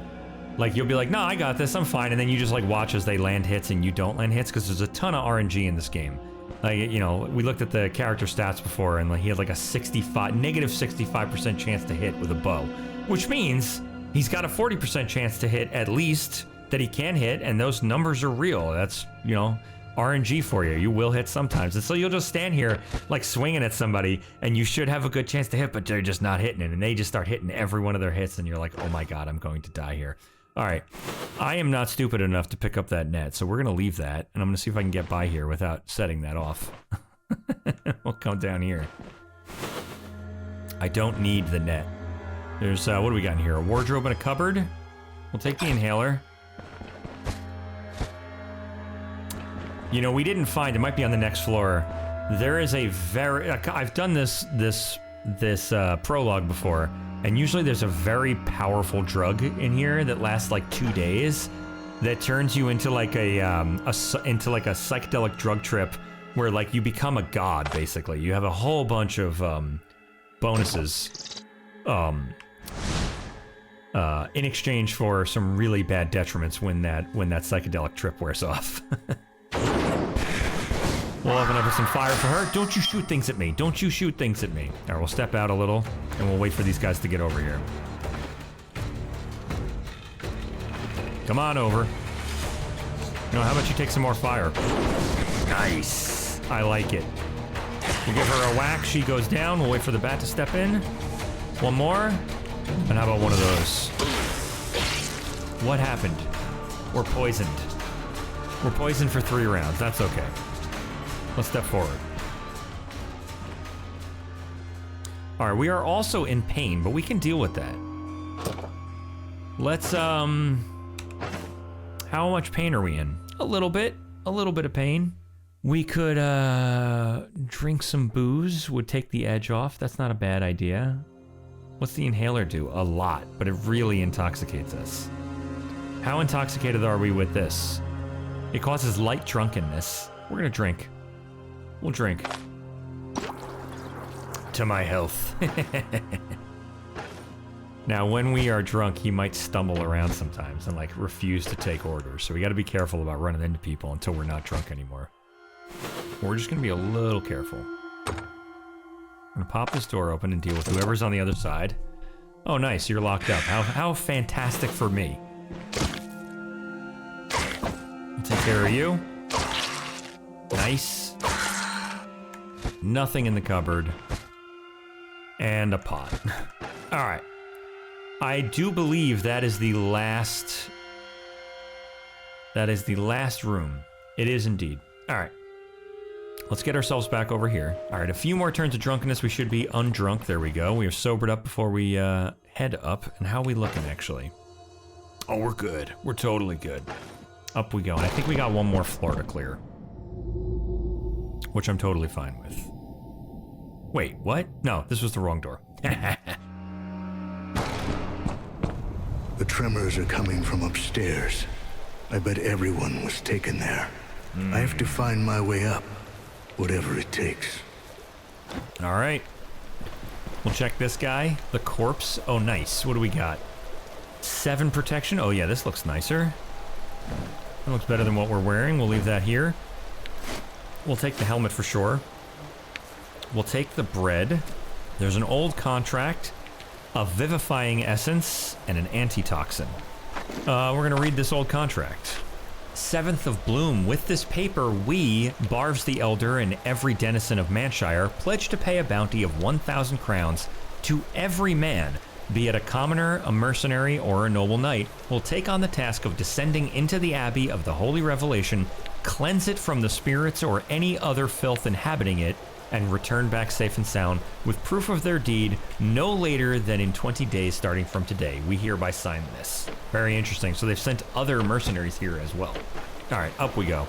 Like, you'll be like, no, I got this, I'm fine. And then you just, like, watch as they land hits and you don't land hits, because there's a ton of RNG in this game. Like, you know, we looked at the character stats before, and like, he had like a negative 65% chance to hit with a bow. Which means he's got a 40% chance to hit at least that he can hit, and those numbers are real. That's, you know, RNG for you. You will hit sometimes. And so you'll just stand here, like, swinging at somebody, and you should have a good chance to hit, but they're just not hitting it. And they just start hitting every one of their hits, and you're like, oh my god, I'm going to die here. All right. I am not stupid enough to pick up that net, so we're going to leave that, and I'm going to see if I can get by here without setting that off. We'll come down here. I don't need the net. There's, what do we got in here? A wardrobe and a cupboard? We'll take the inhaler. You know, we didn't find, it might be on the next floor. There is a very, I've done this prologue before, and usually there's a very powerful drug in here that lasts like 2 days that turns you into like a psychedelic drug trip where like you become a god, basically. You have a whole bunch of bonuses in exchange for some really bad detriments when that psychedelic trip wears off. We'll open up with some fire for her. Don't you shoot things at me. Don't you shoot things at me. All right, we'll step out a little, and we'll wait for these guys to get over here. Come on over. No, how about you take some more fire? Nice. I like it. We'll give her a whack. She goes down. We'll wait for the bat to step in. One more. And how about one of those? What happened? We're poisoned. We're poisoned for 3 rounds. That's okay. Let's step forward. All right, we are also in pain, but we can deal with that. Let's, how much pain are we in? A little bit of pain. We could, drink some booze, would take the edge off. That's not a bad idea. What's the inhaler do? A lot, but it really intoxicates us. How intoxicated are we with this? It causes light drunkenness. We're gonna drink. We'll drink. To my health. Now, when we are drunk, he might stumble around sometimes and, like, refuse to take orders. So we gotta be careful about running into people until we're not drunk anymore. We're just gonna be a little careful. I'm gonna pop this door open and deal with whoever's on the other side. Oh, nice, you're locked up. How fantastic for me. I'll take care of you. Nice. Nothing in the cupboard. And a pot. Alright. I do believe that is the last... That is the last room. It is indeed. Alright. Let's get ourselves back over here. Alright, a few more turns of drunkenness. We should be undrunk. There we go. We are sobered up before we head up. And how are we looking, actually? Oh, we're good. We're totally good. Up we go. And I think we got one more floor to clear. Which I'm totally fine with. Wait, what? No, this was the wrong door. The tremors are coming from upstairs. I bet everyone was taken there. I have to find my way up, whatever it takes. All right. We'll check this guy. The corpse. Oh, nice. What do we got? 7 protection. Oh, yeah, this looks nicer. That looks better than what we're wearing. We'll leave that here. We'll take the helmet for sure. We'll take the bread. There's an old contract, a vivifying essence, and an antitoxin. We're gonna read this old contract. 7th of Bloom. With this paper, we, Barves the Elder, and every denizen of Manshire, pledge to pay a bounty of 1,000 crowns to every man, be it a commoner, a mercenary, or a noble knight, will take on the task of descending into the Abbey of the Holy Revelation, cleanse it from the spirits or any other filth inhabiting it, and return back safe and sound with proof of their deed no later than in 20 days starting from today. We hereby sign this. Very interesting. So they've sent other mercenaries here as well. All right, up we go.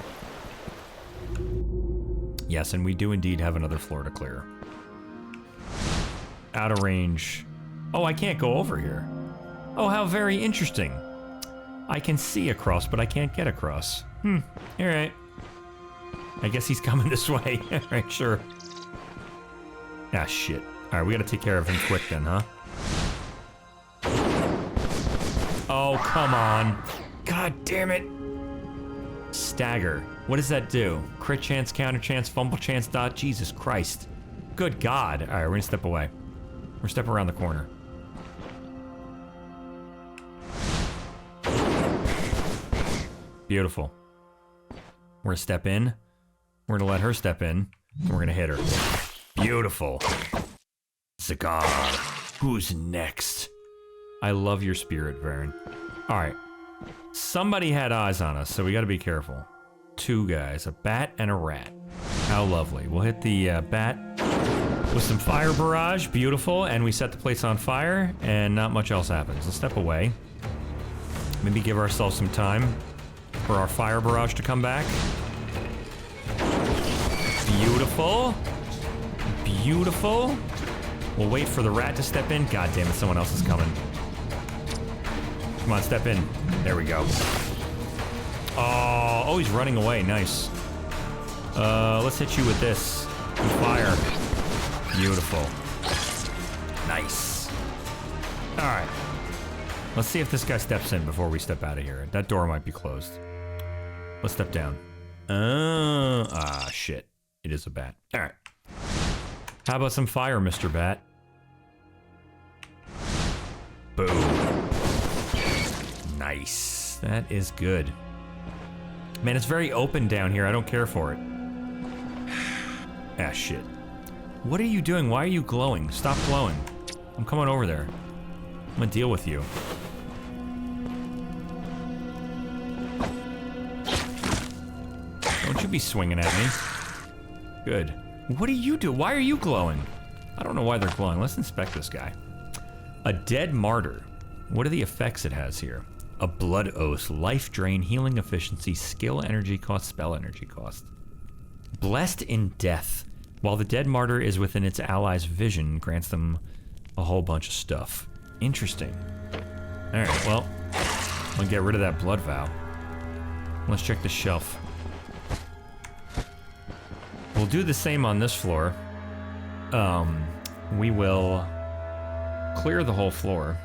Yes, and we do indeed have another floor to clear. Out of range. Oh, I can't go over here. Oh, how very interesting. I can see across, but I can't get across. All right. I guess he's coming this way. All right, sure. Ah, shit. All right, we gotta take care of him quick then, huh? Oh, come on. God damn it. Stagger. What does that do? Crit chance, counter chance, fumble chance, dot. Jesus Christ. Good God. All right, we're gonna step away. We're stepping around the corner. Beautiful. We're gonna step in. We're gonna let her step in. And we're gonna hit her. Beautiful. Cigar. Who's next? I love your spirit, Verren. Alright. Somebody had eyes on us, so we gotta be careful. 2 guys, a bat and a rat. How lovely. We'll hit the bat with some fire barrage, beautiful, and we set the place on fire, and not much else happens. Let's step away. Maybe give ourselves some time for our fire barrage to come back. Beautiful. Beautiful. We'll wait for the rat to step in. God damn it, someone else is coming. Come on, step in. There we go. Oh, he's running away. Nice. Let's hit you with this. Fire. Beautiful. Nice. All right. Let's see if this guy steps in before we step out of here. That door might be closed. Let's step down. Shit. It is a bat. All right. How about some fire, Mr. Bat? Boom. Nice. That is good. Man, it's very open down here. I don't care for it. Ah, shit. What are you doing? Why are you glowing? Stop glowing. I'm coming over there. I'm gonna deal with you. Don't you be swinging at me. Good. What do you do? Why are you glowing? I don't know why they're glowing. Let's inspect this guy. A dead martyr. What are the effects it has here? A blood oath, life drain, healing efficiency, skill energy cost, spell energy cost. Blessed in death. While the dead martyr is within its allies' vision, grants them a whole bunch of stuff. Interesting. Alright, well, I'm gonna get rid of that blood vow. Let's check the shelf. We'll do the same on this floor. We will clear the whole floor.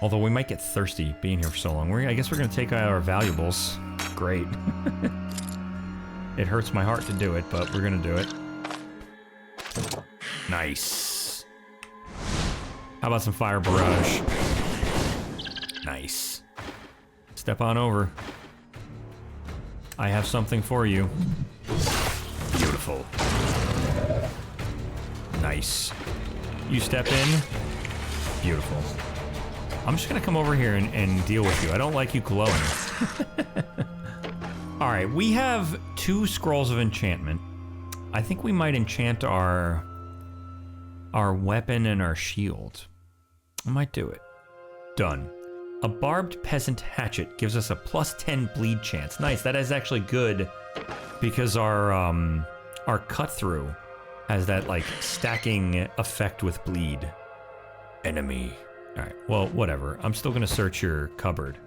Although we might get thirsty being here for so long. I guess we're gonna take out our valuables. Great. It hurts my heart to do it, but we're gonna do it. Nice. How about some fire barrage? Nice. Step on over. I have something for you. Beautiful. Nice. You step in. Beautiful. I'm just gonna come over here and deal with you. I don't like you glowing. Alright, we have 2 scrolls of enchantment. I think we might enchant our weapon and our shield. I might do it. Done. A barbed peasant hatchet gives us a +10 bleed chance. Nice, that is actually good because our cut through has that like stacking effect with bleed. Enemy. Alright, well, whatever. I'm still gonna search your cupboard.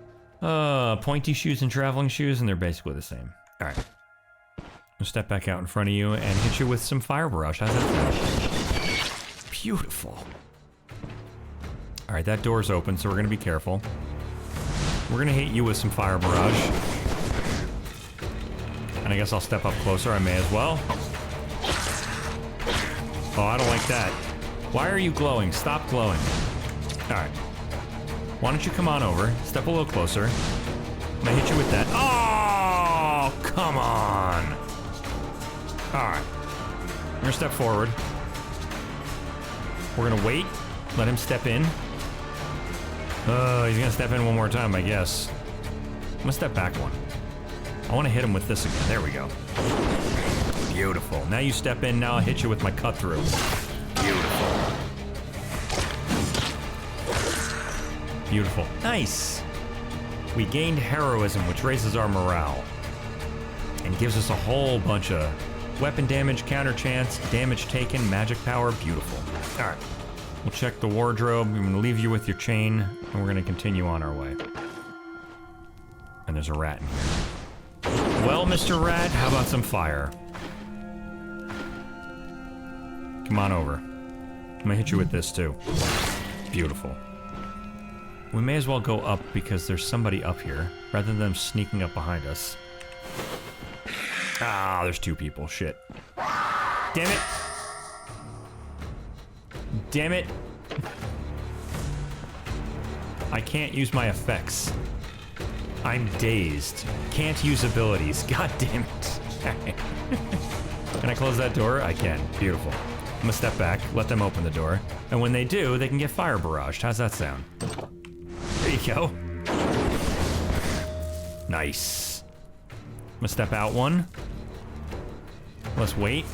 Pointy shoes and traveling shoes, and they're basically the same. Alright. I'll step back out in front of you and hit you with some fire barrage. How's that feel? Beautiful. Alright, that door's open, so we're gonna be careful. We're gonna hit you with some fire barrage. And I guess I'll step up closer, I may as well. Oh, I don't like that. Why are you glowing? Stop glowing. Alright. Why don't you come on over, step a little closer. I'm gonna hit you with that. Oh, come on. Alright. We're gonna step forward. We're gonna wait, let him step in. He's gonna step in one more time, I guess. I'm gonna step back one. I wanna hit him with this again. There we go. Beautiful. Now you step in, now I'll hit you with my cut through. Beautiful. Beautiful. Nice! We gained heroism, which raises our morale. And gives us a whole bunch of weapon damage, counter chance, damage taken, magic power. Beautiful. Alright. We'll check the wardrobe. I'm gonna leave you with your chain, and we're gonna continue on our way. And there's a rat in here. Well, Mr. Rat, how about some fire? Come on over. I'm gonna hit you with this, too. Beautiful. We may as well go up because there's somebody up here, rather than them sneaking up behind us. Ah, there's 2 people. Shit. Damn it! Damn it! I can't use my effects. I'm dazed. Can't use abilities. God damn it. Can I close that door? I can. Beautiful. I'm gonna step back, let them open the door, and when they do, they can get fire barraged. How's that sound? There you go. Nice. I'm gonna step out one. Let's wait.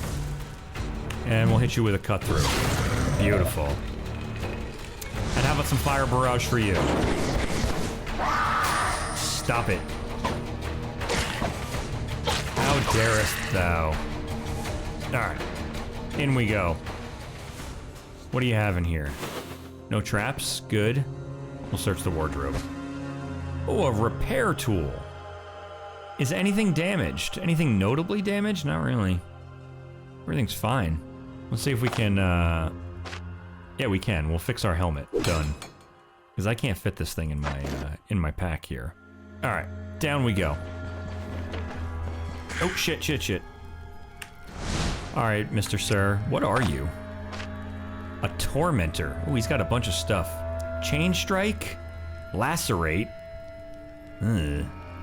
And we'll hit you with a cut through. Beautiful. And how about some fire barrage for you? Stop it. How darest thou? Alright. In we go. What do you have in here? No traps? Good. We'll search the wardrobe. Oh, a repair tool. Is anything damaged? Anything notably damaged? Not really. Everything's fine. Let's see if we can, yeah, we can. We'll fix our helmet. Done. Because I can't fit this thing in my pack here. Alright, down we go. Oh, shit. Alright, Mr. Sir. What are you? A tormentor. Oh, he's got a bunch of stuff. Chain strike? Lacerate?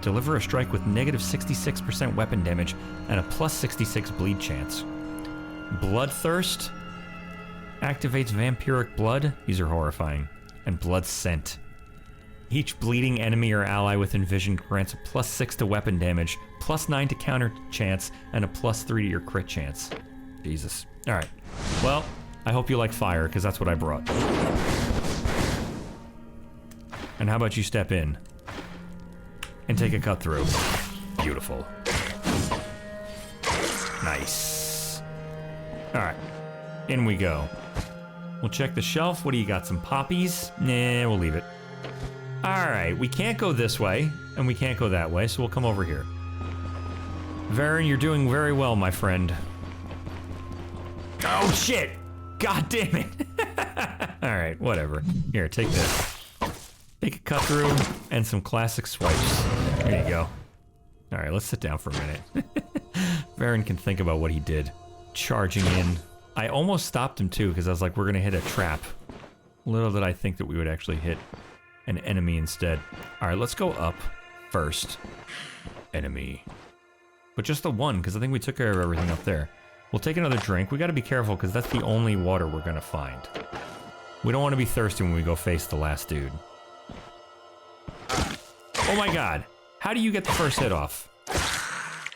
Deliver a strike with negative 66% weapon damage and a plus 66 bleed chance. Bloodthirst? Activates vampiric blood. These are horrifying. And blood scent. Each bleeding enemy or ally within vision grants a plus 6 to weapon damage, plus 9 to counter chance, and a plus 3 to your crit chance. Jesus. Alright. Well, I hope you like fire, because that's what I brought. And how about you step in? And take a cut through. Beautiful. Nice. Alright. In we go. We'll check the shelf. What do you got? Some poppies? Nah, we'll leave it. Alright, we can't go this way, and we can't go that way, so we'll come over here. Verren, you're doing very well, my friend. Oh, shit! God damn it! Alright, whatever. Here, take this. Take a cut through, and some classic swipes. There you go. Alright, let's sit down for a minute. Verren can think about what he did. Charging in. I almost stopped him, too, because I was like, we're gonna hit a trap. Little did I think that we would actually hit an enemy instead. Alright, let's go up first. Enemy. But just the one, because I think we took care of everything up there. We'll take another drink. We gotta be careful, because that's the only water we're gonna find. We don't want to be thirsty when we go face the last dude. Oh my god! How do you get the first hit off?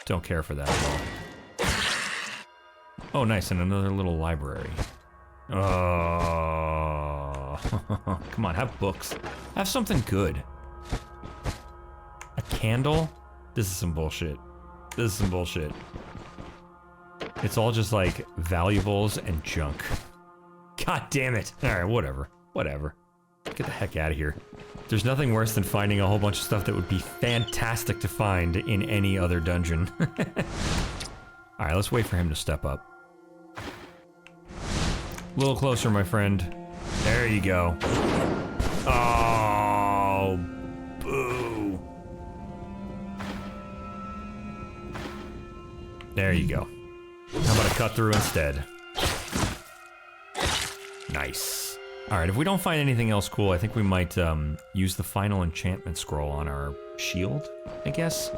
Don't care for that at all. Oh, nice, and another little library. Oh, come on, have books. Have something good. A candle? This is some bullshit. This is some bullshit. It's all just like valuables and junk. God damn it. Alright, whatever. Whatever. Get the heck out of here. There's nothing worse than finding a whole bunch of stuff that would be fantastic to find in any other dungeon. Alright, let's wait for him to step up. A little closer, my friend. There you go. Oh, boo. There you go. How about a cut through instead? Nice. Alright, if we don't find anything else cool, I think we might use the final enchantment scroll on our shield, I guess.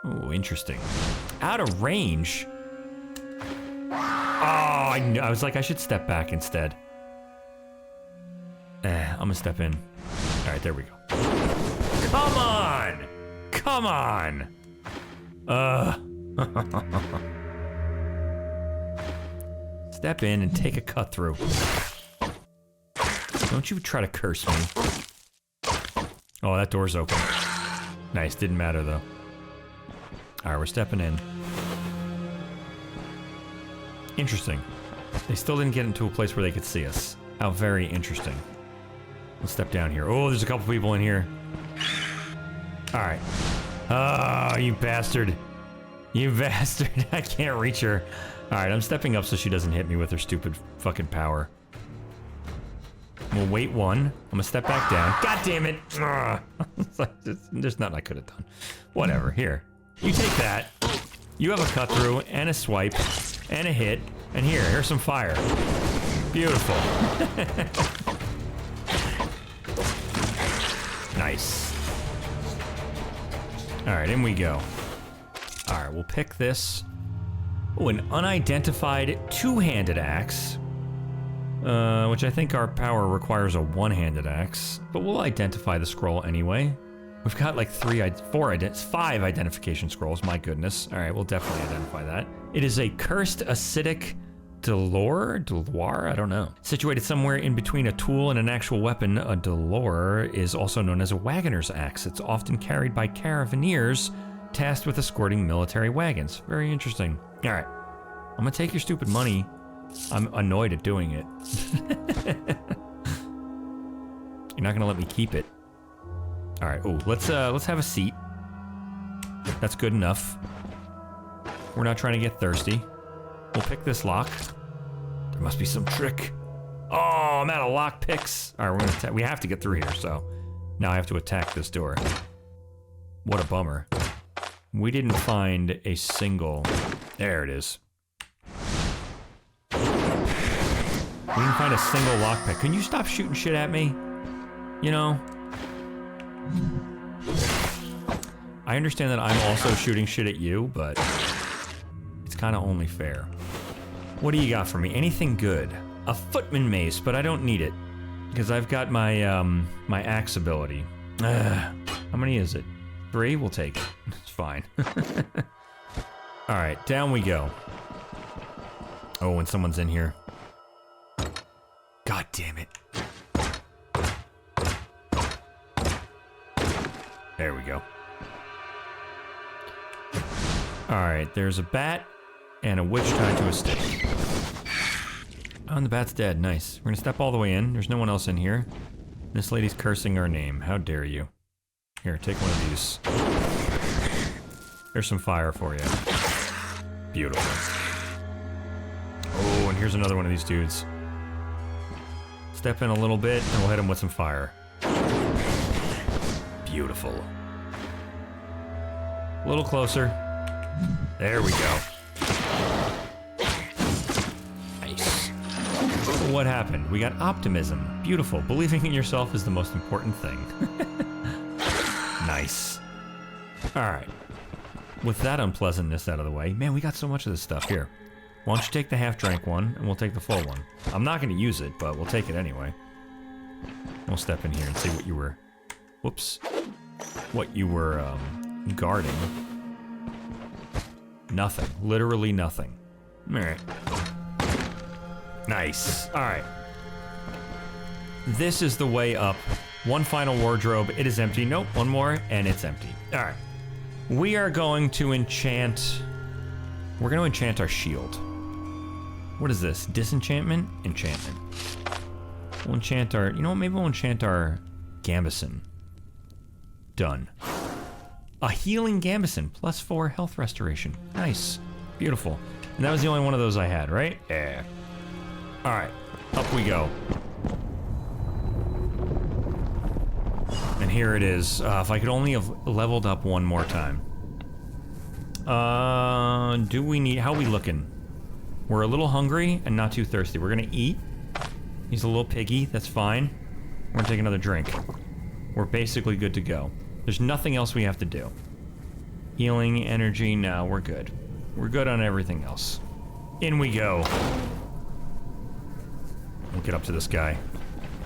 Oh, interesting. Out of range? Oh, I was like, I should step back instead. I'm gonna step in. Alright, there we go. Come on! Come on! Step in and take a cut through. Don't you try to curse me. Oh, that door's open. Nice, didn't matter though. Alright, we're stepping in. Interesting. They still didn't get into a place where they could see us. How very interesting. Let's step down here. Oh, there's a couple people in here. Alright. Oh, you bastard. You bastard. I can't reach her. Alright, I'm stepping up so she doesn't hit me with her stupid fucking power. We'll wait one. I'm gonna step back down. God damn it! There's nothing I could have done. Whatever, here. You take that. You have a cut through, and a swipe, and a hit, and here's some fire. Beautiful. Nice. Alright, in we go. Alright, we'll pick this. Oh, an unidentified two-handed axe. Which I think our power requires a one-handed axe, but we'll identify the scroll anyway. We've got like 5 identification scrolls, my goodness. All right, we'll definitely identify that. It is a cursed acidic Delore, I don't know. Situated somewhere in between a tool and an actual weapon, a Delore is also known as a wagoner's axe. It's often carried by caravanneers tasked with escorting military wagons. Very interesting. All right, I'm gonna take your stupid money. I'm annoyed at doing it. You're not gonna let me keep it. All right, oh, let's have a seat. That's good enough. We're not trying to get thirsty. We'll pick this lock. There must be some trick. Oh, I'm out of lock picks. All right, we have to get through here, so now I have to attack this door. What a bummer. We didn't find a single... There it is. We didn't find a single lockpick. Can you stop shooting shit at me? You know? I understand that I'm also shooting shit at you, but it's kind of only fair. What do you got for me? Anything good? A footman mace, but I don't need it because I've got my my axe ability. How many is it? 3? We'll take it. It's fine. All right, down we go. Oh, when someone's in here. God damn it. There we go. Alright, there's a bat and a witch tied to a stick. Oh, and the bat's dead. Nice. We're gonna step all the way in. There's no one else in here. This lady's cursing our name. How dare you. Here, take one of these. There's some fire for you. Beautiful. Oh, and here's another one of these dudes. Step in a little bit, and we'll hit him with some fire. Beautiful. A little closer. There we go. Nice. What happened? We got optimism. Beautiful. Believing in yourself is the most important thing. Nice. Alright. With that unpleasantness out of the way, man, we got so much of this stuff here. Why don't you take the half-drank one, and we'll take the full one. I'm not going to use it, but we'll take it anyway. We'll step in here and see what you were... Whoops. What you were, guarding. Nothing. Literally nothing. Alright. Nice. Alright. This is the way up. One final wardrobe. It is empty. Nope, one more, and it's empty. Alright. We are going to enchant... We're going to enchant our shield. What is this? Disenchantment? Enchantment. We'll enchant our... You know what? Maybe we'll enchant our gambeson. Done. A healing gambeson. +4 health restoration. Nice. Beautiful. And that was the only one of those I had, right? Yeah. Alright. Up we go. And here it is. If I could only have leveled up one more time. Do we need... How are we looking? We're a little hungry and not too thirsty. We're gonna eat. He's a little piggy. That's fine. We're gonna take another drink. We're basically good to go. There's nothing else we have to do. Healing, energy, no, we're good. We're good on everything else. In we go. We'll get up to this guy.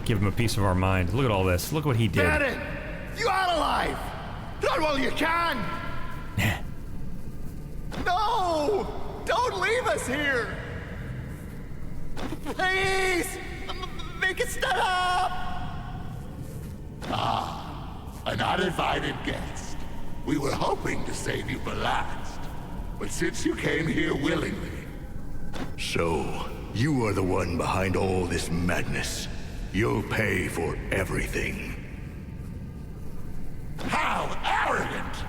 Give him a piece of our mind. Look at all this. Look what he did. Verren! You are alive! Run while you can! No! Don't leave us here! Please! Make it stop! Ah, an uninvited guest. We were hoping to save you for last. But since you came here willingly... So, you are the one behind all this madness. You'll pay for everything. How arrogant!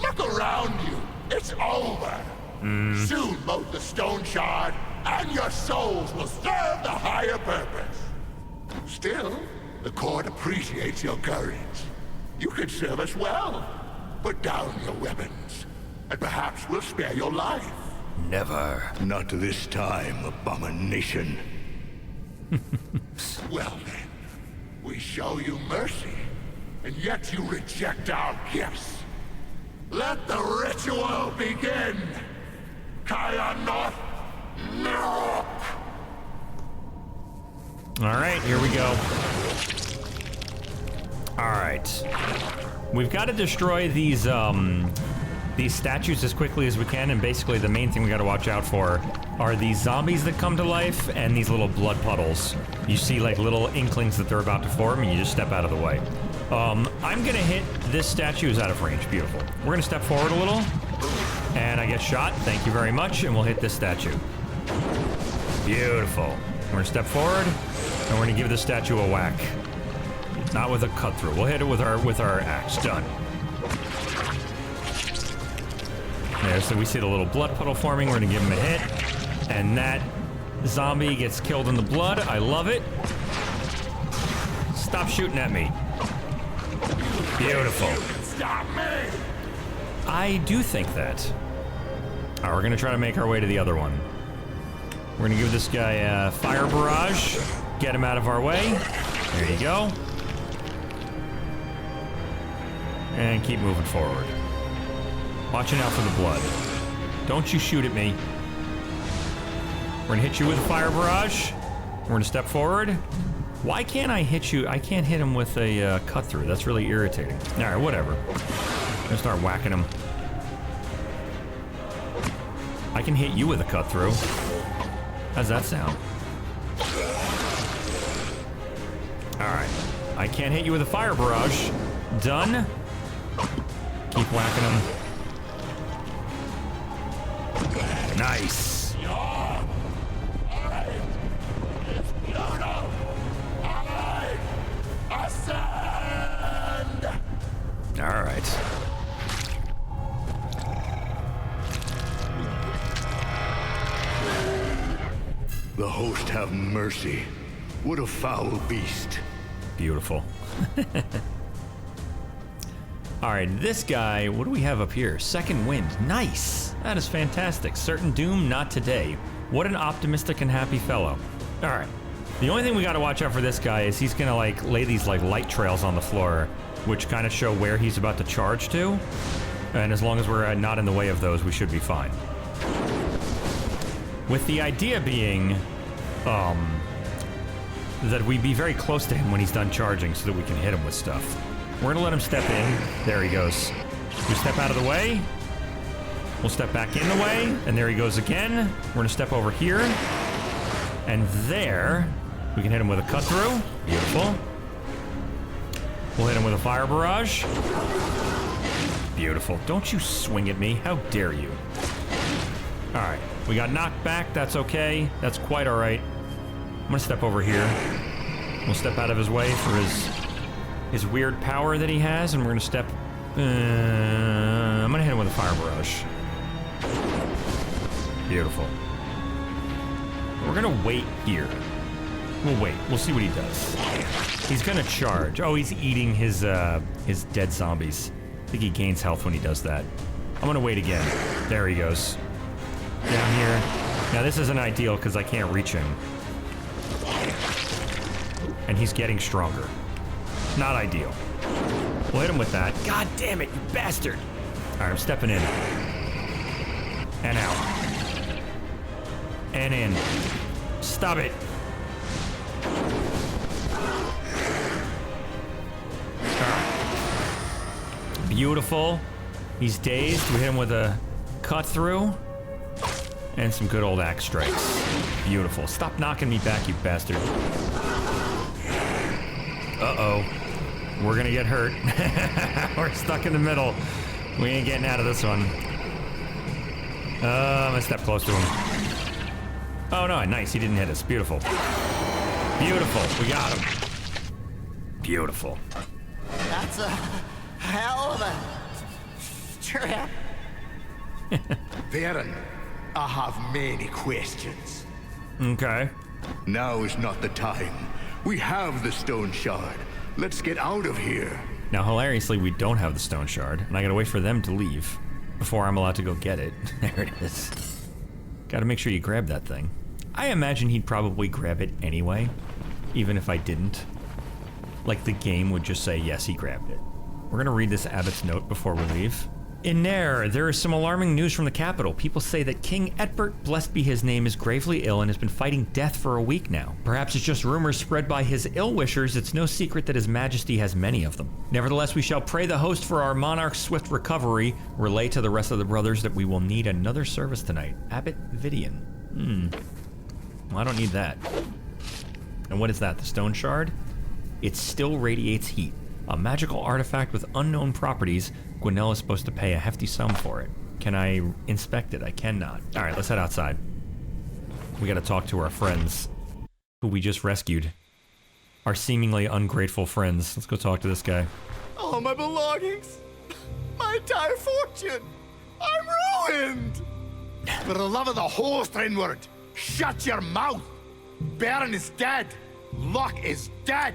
Look around you! It's over! Soon both the Stoneshard and your souls will serve the higher purpose. Still, the court appreciates your courage. You can serve us well. Put down your weapons, and perhaps we'll spare your life. Never. Not this time, abomination. Well then, we show you mercy, and yet you reject our gifts. Let the ritual begin! Kaya North, Milk! All right, here we go. All right. We've got to destroy these statues as quickly as we can, and basically the main thing we got to watch out for are these zombies that come to life and these little blood puddles. You see like little inklings that they're about to form, and you just step out of the way. I'm gonna hit this statue is out of range. Beautiful. We're gonna step forward a little, and I get shot. Thank you very much, and we'll hit this statue. Beautiful. We're gonna step forward, and we're gonna give this statue a whack. Not with a cut through. We'll hit it with our axe. Done. There, so we see the little blood puddle forming. We're gonna give him a hit, and that zombie gets killed in the blood. I love it. Stop shooting at me. Beautiful. Stop me! I do think that. All right, we're gonna try to make our way to the other one. We're gonna give this guy a fire barrage. Get him out of our way. There you go. And keep moving forward. Watching out for the blood. Don't you shoot at me. We're gonna hit you with a fire barrage. We're gonna step forward. Why can't I hit you? I can't hit him with a cut through. That's really irritating. All right, whatever. I'm gonna start whacking him. I can hit you with a cut through. How's that sound? All right. I can't hit you with a fire barrage. Done. Keep whacking him. Nice. All right. The host have mercy. What a foul beast. Beautiful. All right, this guy, what do we have up here? Second wind. Nice. That is fantastic. Certain doom, not today. What an optimistic and happy fellow. All right. The only thing we got to watch out for this guy is he's going to like lay these like light trails on the floor, which kind of show where he's about to charge to. And as long as we're not in the way of those, we should be fine. With the idea being that we be very close to him when he's done charging so that we can hit him with stuff. We're gonna let him step in. There he goes. We step out of the way. We'll step back in the way, and there he goes again. We're gonna step over here. And there, we can hit him with a cut through. Beautiful. We'll hit him with a fire barrage. Beautiful. Don't you swing at me. How dare you? All right. We got knocked back. That's okay. That's quite all right. I'm gonna step over here. We'll step out of his way for his weird power that he has, and we're gonna step... I'm gonna hit him with a fire barrage. Beautiful. We're gonna wait here. We'll wait. We'll see what he does. He's gonna charge. Oh, he's eating his dead zombies. I think he gains health when he does that. I'm gonna wait again. There he goes. Down here. Now this isn't ideal because I can't reach him. And he's getting stronger. Not ideal. We'll hit him with that. God damn it, you bastard! Alright, I'm stepping in. And out. And in. Stop it. Alright. Beautiful. He's dazed. We hit him with a cut through. And some good old axe strikes. Beautiful. Stop knocking me back, you bastard. Uh-oh. We're gonna get hurt. We're stuck in the middle. We ain't getting out of this one. I'm gonna step close to him. Oh no, nice. He didn't hit us. Beautiful. Beautiful. We got him. Beautiful. That's a hell of a trap. Verren, I have many questions. Okay. Now is not the time. We have the Stoneshard. Let's get out of here. Now, hilariously, we don't have the Stoneshard, and I gotta wait for them to leave before I'm allowed to go get it. There it is. Gotta make sure you grab that thing. I imagine he'd probably grab it anyway, even if I didn't. Like, the game would just say, yes, he grabbed it. We're gonna read this abbot's note before we leave. In there is some alarming news from the capital. People say that King Etbert, blessed be his name, is gravely ill and has been fighting death for a week now. Perhaps it's just rumors spread by his ill-wishers. It's no secret that his majesty has many of them. Nevertheless, we shall pray the host for our monarch's swift recovery. Relay to the rest of the brothers that we will need another service tonight. Abbot Vidian. Well, I don't need that. And what is that? The Stoneshard? It still radiates heat. A magical artifact with unknown properties. Gwinnell is supposed to pay a hefty sum for it. Can I inspect it? I cannot. All right, let's head outside. We gotta talk to our friends who we just rescued. Our seemingly ungrateful friends. Let's go talk to this guy. All my belongings! My entire fortune! I'm ruined! For the love of the host, Inward, shut your mouth! Verren is dead! Luck is dead!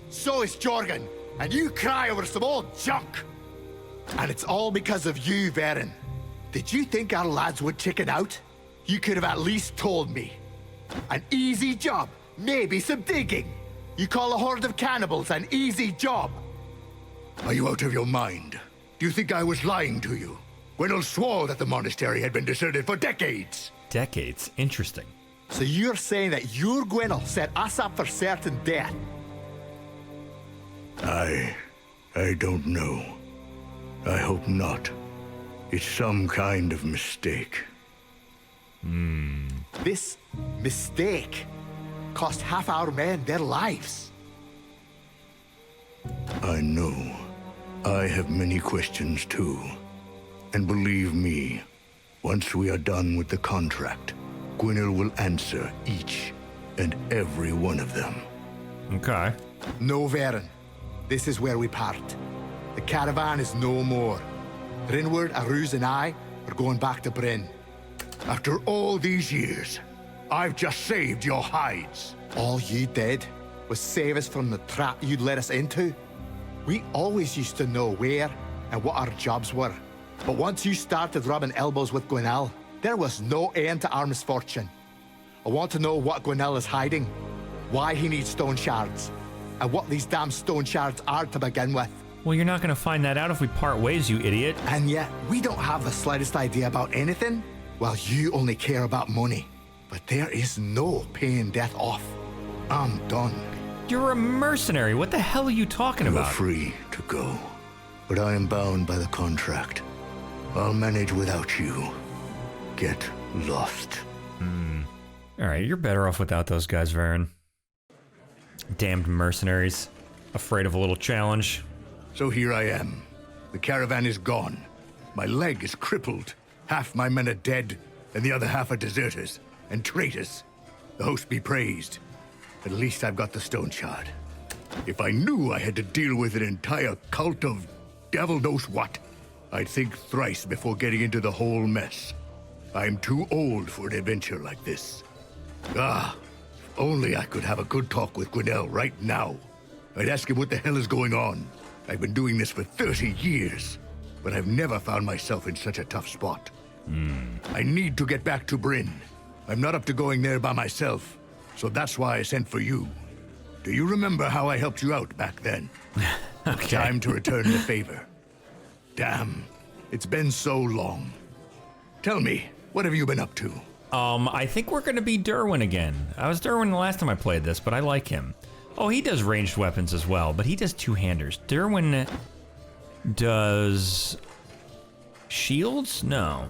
So is Jorgen, and you cry over some old junk! And it's all because of you, Verren. Did you think our lads would chicken out? You could have at least told me. An easy job, maybe some digging. You call a horde of cannibals an easy job? Are you out of your mind? Do you think I was lying to you? Gwinnell swore that the monastery had been deserted for decades. Decades? Interesting. So you're saying that your Gwinnell set us up for certain death? I don't know. I hope not. It's some kind of mistake. This mistake cost half our men their lives. I know. I have many questions too. And believe me, once we are done with the contract, Gwinnell will answer each and every one of them. Okay. No, Verren. This is where we part. The caravan is no more. Rinward, Aruz, and I are going back to Bryn. After all these years, I've just saved your hides. All you did was save us from the trap you'd let us into. We always used to know where and what our jobs were. But once you started rubbing elbows with Gwinnell, there was no end to our misfortune. I want to know what Gwinnell is hiding, why he needs stone shards, and what these damn stone shards are to begin with. Well, you're not gonna find that out if we part ways, you idiot. And yet, we don't have the slightest idea about anything. Well, you only care about money. But there is no paying death off. I'm done. You're a mercenary. What the hell are you talking You're about? free to go, but I am bound by the contract. I'll manage without you. Get lost. All right, you're better off without those guys, Verren. Damned mercenaries. Afraid of a little challenge. So here I am. The caravan is gone. My leg is crippled. Half my men are dead, and the other half are deserters and traitors. The host be praised. At least I've got the Stoneshard. If I knew I had to deal with an entire cult of devil knows what, I'd think thrice before getting into the whole mess. I'm too old for an adventure like this. Ah, if only I could have a good talk with Gwinnell right now. I'd ask him what the hell is going on. I've been doing this for 30 years, but I've never found myself in such a tough spot. I need to get back to Bryn. I'm not up to going there by myself, so that's why I sent for you. Do you remember how I helped you out back then? Okay. Time to return the favor. Damn, it's been so long. Tell me, what have you been up to? I think we're gonna be Derwin again. I was Derwin the last time I played this, but I like him. Oh, he does ranged weapons as well, but he does two-handers. Derwin does shields? No.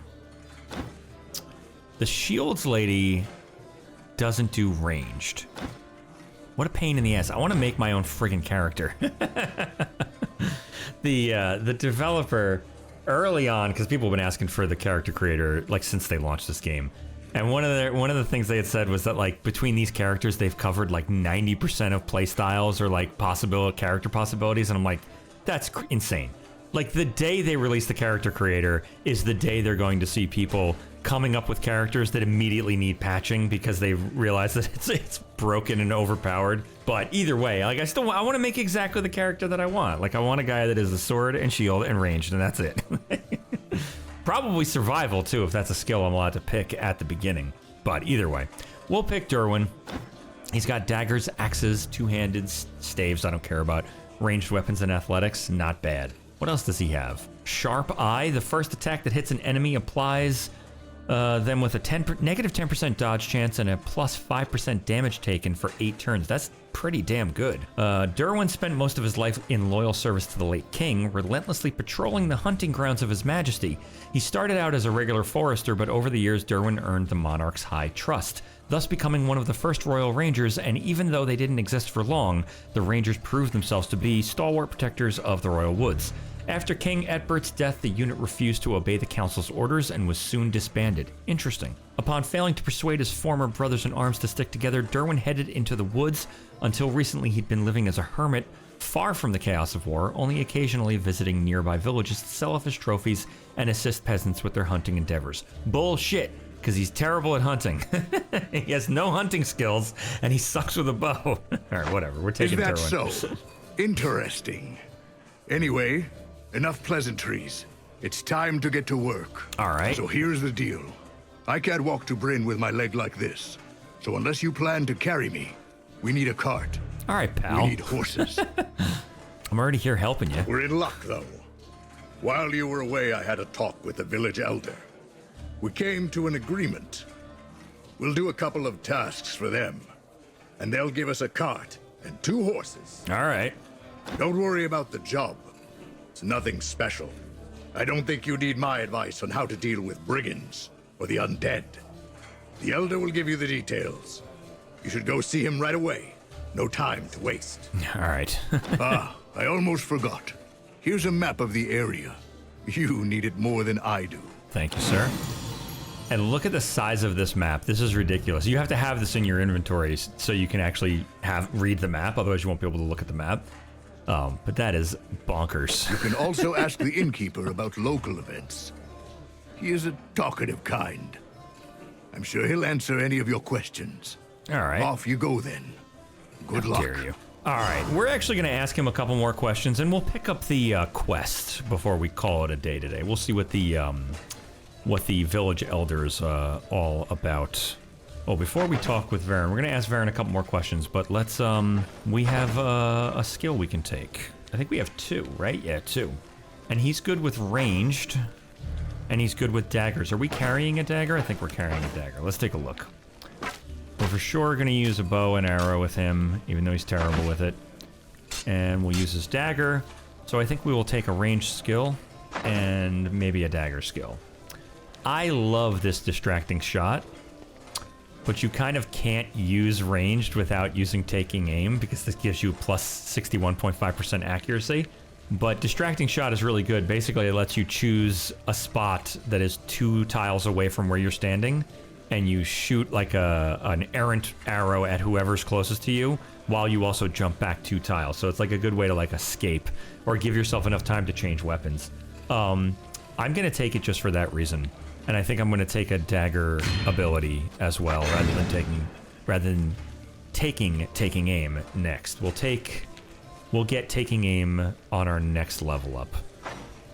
The shields lady doesn't do ranged. What a pain in the ass. I want to make my own friggin' character. The developer early on, because people have been asking for the character creator like since they launched this game, and one of the things they had said was that like between these characters they've covered like 90% of play styles or like character possibilities, and I'm like, that's insane. Like the day they release the character creator is the day they're going to see people coming up with characters that immediately need patching because they realize that it's broken and overpowered. But either way, like I want to make exactly the character that I want. Like I want a guy that is a sword and shield and ranged, and that's it. Probably survival too, if that's a skill I'm allowed to pick at the beginning. But either way, we'll pick Derwin. He's got daggers, axes, two-handed staves I don't care about. Ranged weapons and athletics, not bad. What else does he have? Sharp Eye. The first attack that hits an enemy applies them with a negative 10% dodge chance and a plus 5% damage taken for 8 turns. That's pretty damn good. Derwin spent most of his life in loyal service to the late king, relentlessly patrolling the hunting grounds of his majesty. He started out as a regular forester, but over the years Derwin earned the monarch's high trust, thus becoming one of the first royal rangers, and even though they didn't exist for long, the rangers proved themselves to be stalwart protectors of the royal woods. After King Etbert's death, the unit refused to obey the council's orders and was soon disbanded. Interesting. Upon failing to persuade his former brothers in arms to stick together, Derwin headed into the woods. Until recently, he'd been living as a hermit, far from the chaos of war, only occasionally visiting nearby villages to sell off his trophies and assist peasants with their hunting endeavors. Bullshit, because he's terrible at hunting. He has no hunting skills, and he sucks with a bow. Alright, whatever, we're taking Derwin. Is that so? Interesting. Anyway, enough pleasantries. It's time to get to work. All right. So here's the deal. I can't walk to Bryn with my leg like this. So unless you plan to carry me, we need a cart. All right, pal. We need horses. I'm already here helping you. We're in luck, though. While you were away, I had a talk with the village elder. We came to an agreement. We'll do a couple of tasks for them, and they'll give us a cart and 2 horses. All right. Don't worry about the job. It's nothing special. I don't think you need my advice on how to deal with brigands or the undead. The Elder will give you the details. You should go see him right away. No time to waste. All right. I almost forgot. Here's a map of the area. You need it more than I do. Thank you, sir. And look at the size of this map. This is ridiculous. You have to have this in your inventory so you can actually read the map. Otherwise, you won't be able to look at the map. But that is bonkers. You can also ask the innkeeper about local events. He is a talkative kind. I'm sure he'll answer any of your questions. All right. Off you go then. Good luck. How dare you. All right, we're actually going to ask him a couple more questions, and we'll pick up the quest before we call it a day today. We'll see what the village elder's all about. Oh, before we talk with Verren, we're going to ask Verren a couple more questions, but let's, we have a skill we can take. I think we have 2, right? Yeah, 2. And he's good with ranged, and he's good with daggers. Are we carrying a dagger? I think we're carrying a dagger. Let's take a look. We're for sure going to use a bow and arrow with him, even though he's terrible with it. And we'll use his dagger. So I think we will take a ranged skill and maybe a dagger skill. I love this distracting shot, but you kind of can't use ranged without using taking aim because this gives you plus 61.5% accuracy. But distracting shot is really good. Basically, it lets you choose a spot that is 2 tiles away from where you're standing, and you shoot like an errant arrow at whoever's closest to you while you also jump back 2 tiles. So it's like a good way to like escape or give yourself enough time to change weapons. I'm gonna take it just for that reason. And I think I'm gonna take a dagger ability as well rather than taking aim next. We'll get taking aim on our next level up.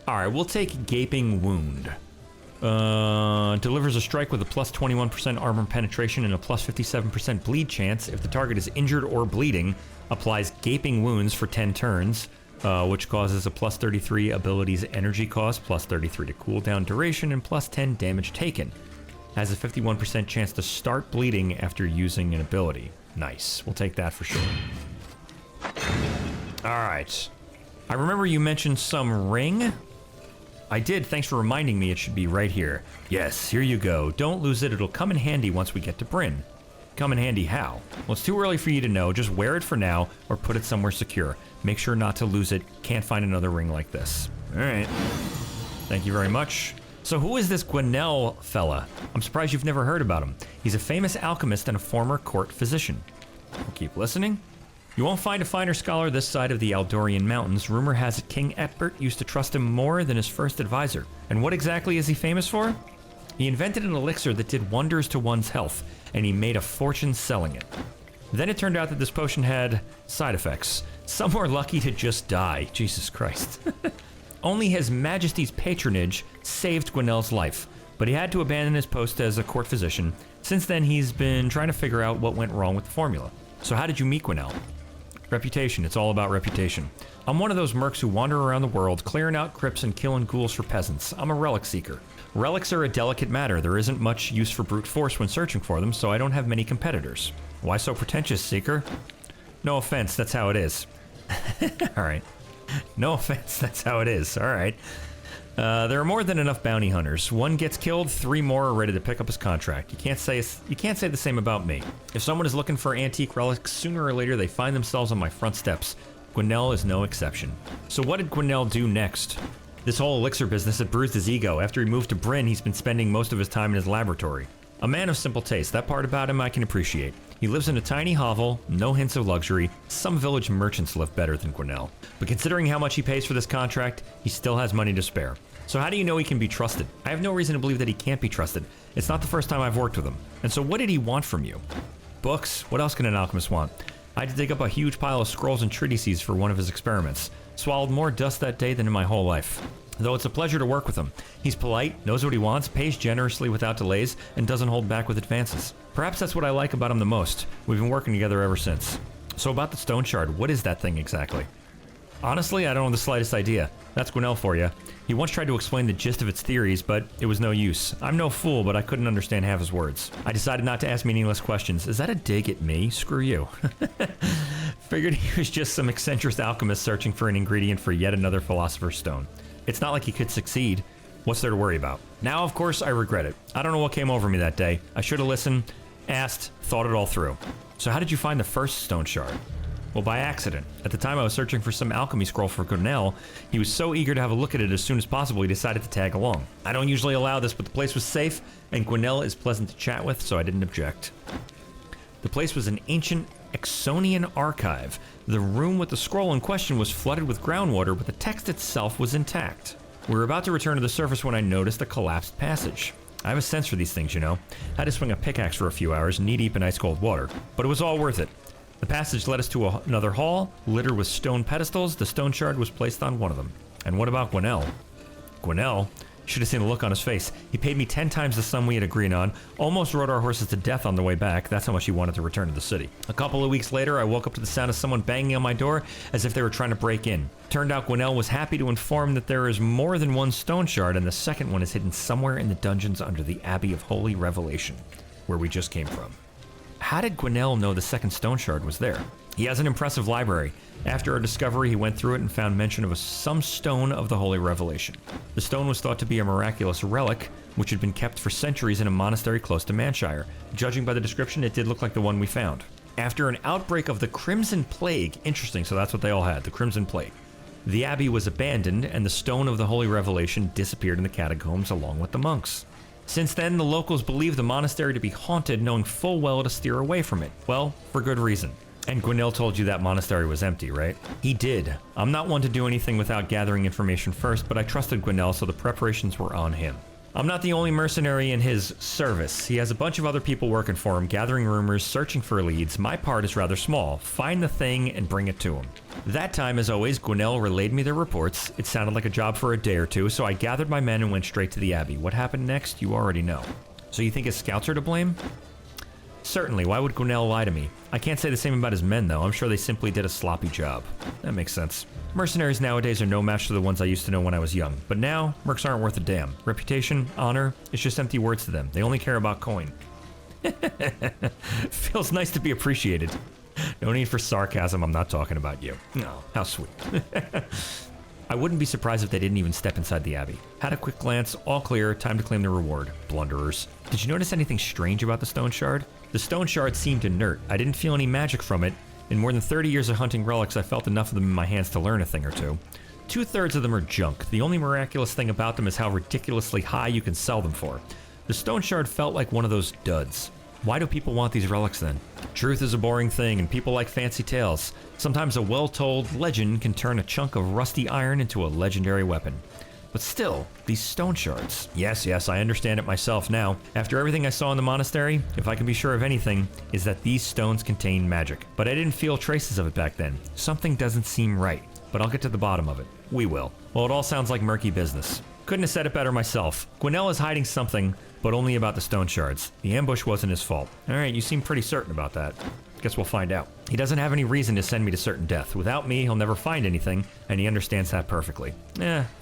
All right, we'll take Gaping Wound. Delivers a strike with a plus 21% armor penetration and a plus 57% bleed chance. If the target is injured or bleeding, applies Gaping Wounds for 10 turns, which causes a plus 33 abilities energy cost, plus 33 to cooldown duration, and plus 10 damage taken. Has a 51% chance to start bleeding after using an ability. Nice. We'll take that for sure. Alright. I remember you mentioned some ring. I did, thanks for reminding me it should be right here. Yes, here you go. Don't lose it, it'll come in handy once we get to Bryn. Come in handy how? Well, it's too early for you to know, just wear it for now, or put it somewhere secure. Make sure not to lose it, can't find another ring like this. Alright. Thank you very much. So who is this Gwinnell fella? I'm surprised you've never heard about him. He's a famous alchemist and a former court physician. We'll keep listening. You won't find a finer scholar this side of the Aldorian Mountains. Rumor has it King Etbert used to trust him more than his first advisor. And what exactly is he famous for? He invented an elixir that did wonders to one's health, and he made a fortune selling it. Then it turned out that this potion had side effects. Some were lucky to just die. Jesus Christ. Only His Majesty's patronage saved Gwinnell's life, but he had to abandon his post as a court physician. Since then, he's been trying to figure out what went wrong with the formula. So how did you meet Gwinnell? Reputation, it's all about reputation. I'm one of those mercs who wander around the world, clearing out crypts and killing ghouls for peasants. I'm a relic seeker. Relics are a delicate matter. There isn't much use for brute force when searching for them, so I don't have many competitors. Why so pretentious, Seeker? No offense, that's how it is. Alright. No offense, that's how it is. Alright. There are more than enough bounty hunters. One gets killed, 3 more are ready to pick up his contract. You can't say the same about me. If someone is looking for antique relics, sooner or later they find themselves on my front steps. Gwinnell is no exception. So what did Gwinnell do next? This whole elixir business had bruised his ego. After he moved to Bryn, he's been spending most of his time in his laboratory. A man of simple taste. That part about him I can appreciate. He lives in a tiny hovel, no hints of luxury. Some village merchants live better than Gwinnell. But considering how much he pays for this contract, he still has money to spare. So how do you know he can be trusted? I have no reason to believe that he can't be trusted. It's not the first time I've worked with him. And so what did he want from you? Books. What else can an alchemist want? I had to dig up a huge pile of scrolls and treatises for one of his experiments. Swallowed more dust that day than in my whole life. Though it's a pleasure to work with him. He's polite, knows what he wants, pays generously without delays, and doesn't hold back with advances. Perhaps that's what I like about him the most. We've been working together ever since. So about the Stoneshard, what is that thing exactly? Honestly, I don't have the slightest idea. That's Gwinnell for you. He once tried to explain the gist of its theories, but it was no use. I'm no fool, but I couldn't understand half his words. I decided not to ask meaningless questions. Is that a dig at me? Screw you. Figured he was just some eccentric alchemist searching for an ingredient for yet another philosopher's stone. It's not like he could succeed. What's there to worry about? Now, of course, I regret it. I don't know what came over me that day. I should have listened, asked, thought it all through. So how did you find the first Stoneshard? Well, by accident. At the time I was searching for some alchemy scroll for Gwinnell, he was so eager to have a look at it as soon as possible he decided to tag along. I don't usually allow this, but the place was safe, and Gwinnell is pleasant to chat with, so I didn't object. The place was an ancient Exonian archive. The room with the scroll in question was flooded with groundwater, but the text itself was intact. We were about to return to the surface when I noticed a collapsed passage. I have a sense for these things, you know. I had to swing a pickaxe for a few hours, knee-deep in ice-cold water. But it was all worth it. The passage led us to another hall, littered with stone pedestals. The Stoneshard was placed on one of them. And what about Gwinnell? Gwinnell? You should have seen the look on his face. He paid me 10 times the sum we had agreed on, almost rode our horses to death on the way back. That's how much he wanted to return to the city. A couple of weeks later, I woke up to the sound of someone banging on my door as if they were trying to break in. Turned out Gwinnell was happy to inform that there is more than one Stoneshard, and the second one is hidden somewhere in the dungeons under the Abbey of Holy Revelation, where we just came from. How did Gwinnell know the second Stoneshard was there? He has an impressive library. After our discovery, he went through it and found mention of some stone of the Holy Revelation. The stone was thought to be a miraculous relic, which had been kept for centuries in a monastery close to Manshire. Judging by the description, it did look like the one we found. After an outbreak of the Crimson Plague, interesting, so that's what they all had, the Crimson Plague, the abbey was abandoned and the stone of the Holy Revelation disappeared in the catacombs along with the monks. Since then, the locals believe the monastery to be haunted, knowing full well to steer away from it. Well, for good reason. And Gwinnell told you that monastery was empty, right? He did. I'm not one to do anything without gathering information first, but I trusted Gwinnell, so the preparations were on him. I'm not the only mercenary in his service. He has a bunch of other people working for him, gathering rumors, searching for leads. My part is rather small. Find the thing and bring it to him. That time, as always, Gwinnell relayed me their reports. It sounded like a job for a day or two, so I gathered my men and went straight to the Abbey. What happened next, you already know. So you think his scouts are to blame? Certainly. Why would Gwinnell lie to me? I can't say the same about his men, though. I'm sure they simply did a sloppy job. That makes sense. Mercenaries nowadays are no match to the ones I used to know when I was young. But now, mercs aren't worth a damn. Reputation, honor, it's just empty words to them. They only care about coin. Feels nice to be appreciated. No need for sarcasm, I'm not talking about you. No, how sweet. I wouldn't be surprised if they didn't even step inside the Abbey. Had a quick glance, all clear, time to claim the reward. Blunderers. Did you notice anything strange about the Stoneshard? The Stoneshard seemed inert. I didn't feel any magic from it. In more than 30 years of hunting relics, I felt enough of them in my hands to learn a thing or two. 2/3 of them are junk. The only miraculous thing about them is how ridiculously high you can sell them for. The Stoneshard felt like one of those duds. Why do people want these relics then? Truth is a boring thing, and people like fancy tales. Sometimes a well-told legend can turn a chunk of rusty iron into a legendary weapon. But still, these Stoneshards. Yes, I understand it myself now. After everything I saw in the monastery, if I can be sure of anything, is that these stones contain magic. But I didn't feel traces of it back then. Something doesn't seem right. But I'll get to the bottom of it. We will. Well, it all sounds like murky business. Couldn't have said it better myself. Gwinnell is hiding something, but only about the Stoneshards. The ambush wasn't his fault. Alright, you seem pretty certain about that. Guess we'll find out. He doesn't have any reason to send me to certain death. Without me, he'll never find anything, and he understands that perfectly.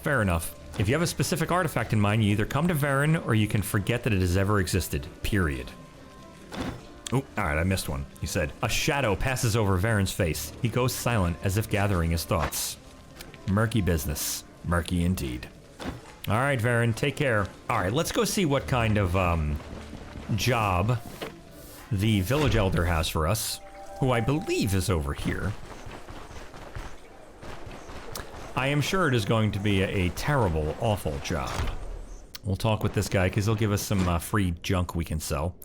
Fair enough. If you have a specific artifact in mind, you either come to Verren, or you can forget that it has ever existed. Period. Oh, alright, I missed one. He said, a shadow passes over Verren's face. He goes silent, as if gathering his thoughts. Murky business. Murky indeed. Alright, Verren, take care. Alright, let's go see what kind of, job the village elder has for us, who I believe is over here. I am sure it is going to be a terrible, awful job. We'll talk with this guy, because he'll give us some free junk we can sell.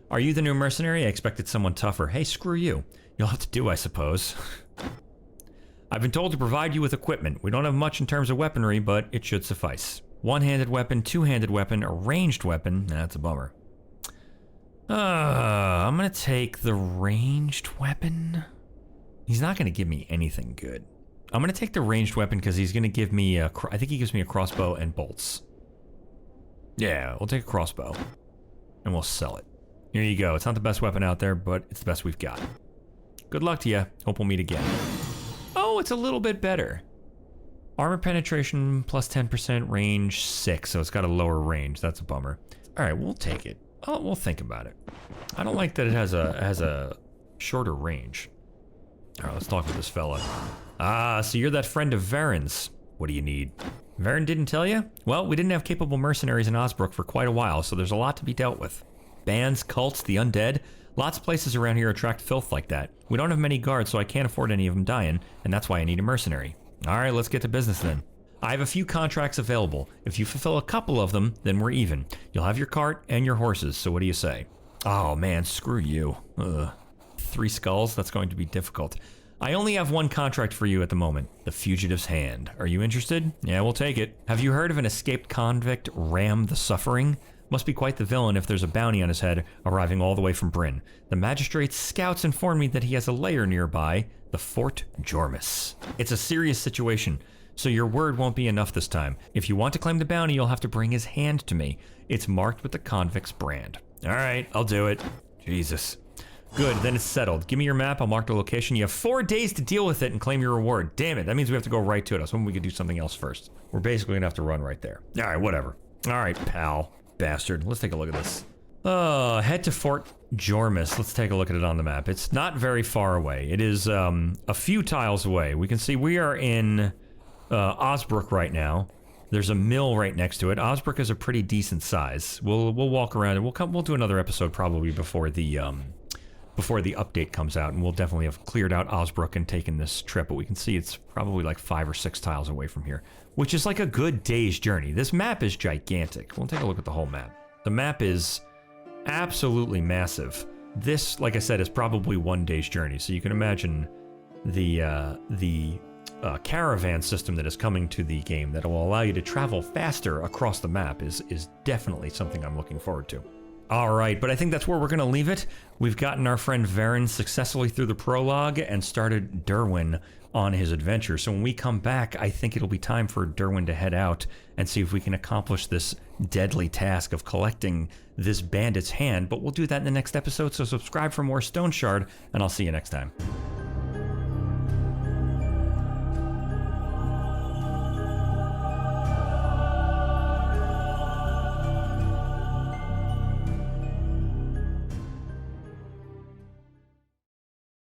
Are you the new mercenary? I expected someone tougher. Hey, screw you. You'll have to do, I suppose. I've been told to provide you with equipment. We don't have much in terms of weaponry, but it should suffice. One-handed weapon, two-handed weapon, a ranged weapon. That's a bummer. I'm gonna take the ranged weapon. He's not gonna give me anything good. I'm gonna take the ranged weapon because he's gonna give me I think he gives me a crossbow and bolts. Yeah, we'll take a crossbow. And we'll sell it. Here you go. It's not the best weapon out there, but it's the best we've got. Good luck to you. Hope we'll meet again. Oh, it's a little bit better. Armor penetration plus 10%, range 6, so it's got a lower range. That's a bummer. Alright, we'll take it. Oh, we'll think about it. I don't like that it has a shorter range. Alright, let's talk with this fella. Ah, so you're that friend of Verren's. What do you need? Verren didn't tell you? Well, we didn't have capable mercenaries in Osbrook for quite a while, so there's a lot to be dealt with. Bands, cults, the undead. Lots of places around here attract filth like that. We don't have many guards, so I can't afford any of them dying, and that's why I need a mercenary. Alright, let's get to business then. I have a few contracts available. If you fulfill a couple of them, then we're even. You'll have your cart and your horses, so what do you say? Oh man, screw you. Ugh. 3 skulls? That's going to be difficult. I only have one contract for you at the moment. The Fugitive's Hand. Are you interested? Yeah, we'll take it. Have you heard of an escaped convict, Ram the Suffering? Must be quite the villain if there's a bounty on his head arriving all the way from Bryn. The magistrate's scouts informed me that he has a lair nearby, the Fort Jormus. It's a serious situation, so your word won't be enough this time. If you want to claim the bounty, you'll have to bring his hand to me. It's marked with the convict's brand. Alright, I'll do it. Jesus. Good, then it's settled. Give me your map, I'll mark the location. You have 4 days to deal with it and claim your reward. Damn it, that means we have to go right to it. I was hoping we could do something else first. We're basically gonna have to run right there. Alright, whatever. Alright, pal. Bastard. Let's take a look at this. Head to Fort Jormus. Let's take a look at it on the map. It's not very far away. It is a few tiles away. We can see we are in Osbrook right now. There's a mill right next to it. Osbrook is a pretty decent size. We'll walk around and we'll do another episode probably before the update comes out, and we'll definitely have cleared out Osbrook and taken this trip, but we can see it's probably like 5 or 6 tiles away from here, which is like a good day's journey. This map is gigantic. We'll take a look at the whole map. The map is absolutely massive. This, like I said, is probably 1 day's journey, so you can imagine the caravan system that is coming to the game that will allow you to travel faster across the map is definitely something I'm looking forward to. Alright, but I think that's where we're going to leave it. We've gotten our friend Verren successfully through the prologue and started Derwin on his adventure. So when we come back, I think it'll be time for Derwin to head out and see if we can accomplish this deadly task of collecting this bandit's hand. But we'll do that in the next episode, so subscribe for more Stoneshard, and I'll see you next time.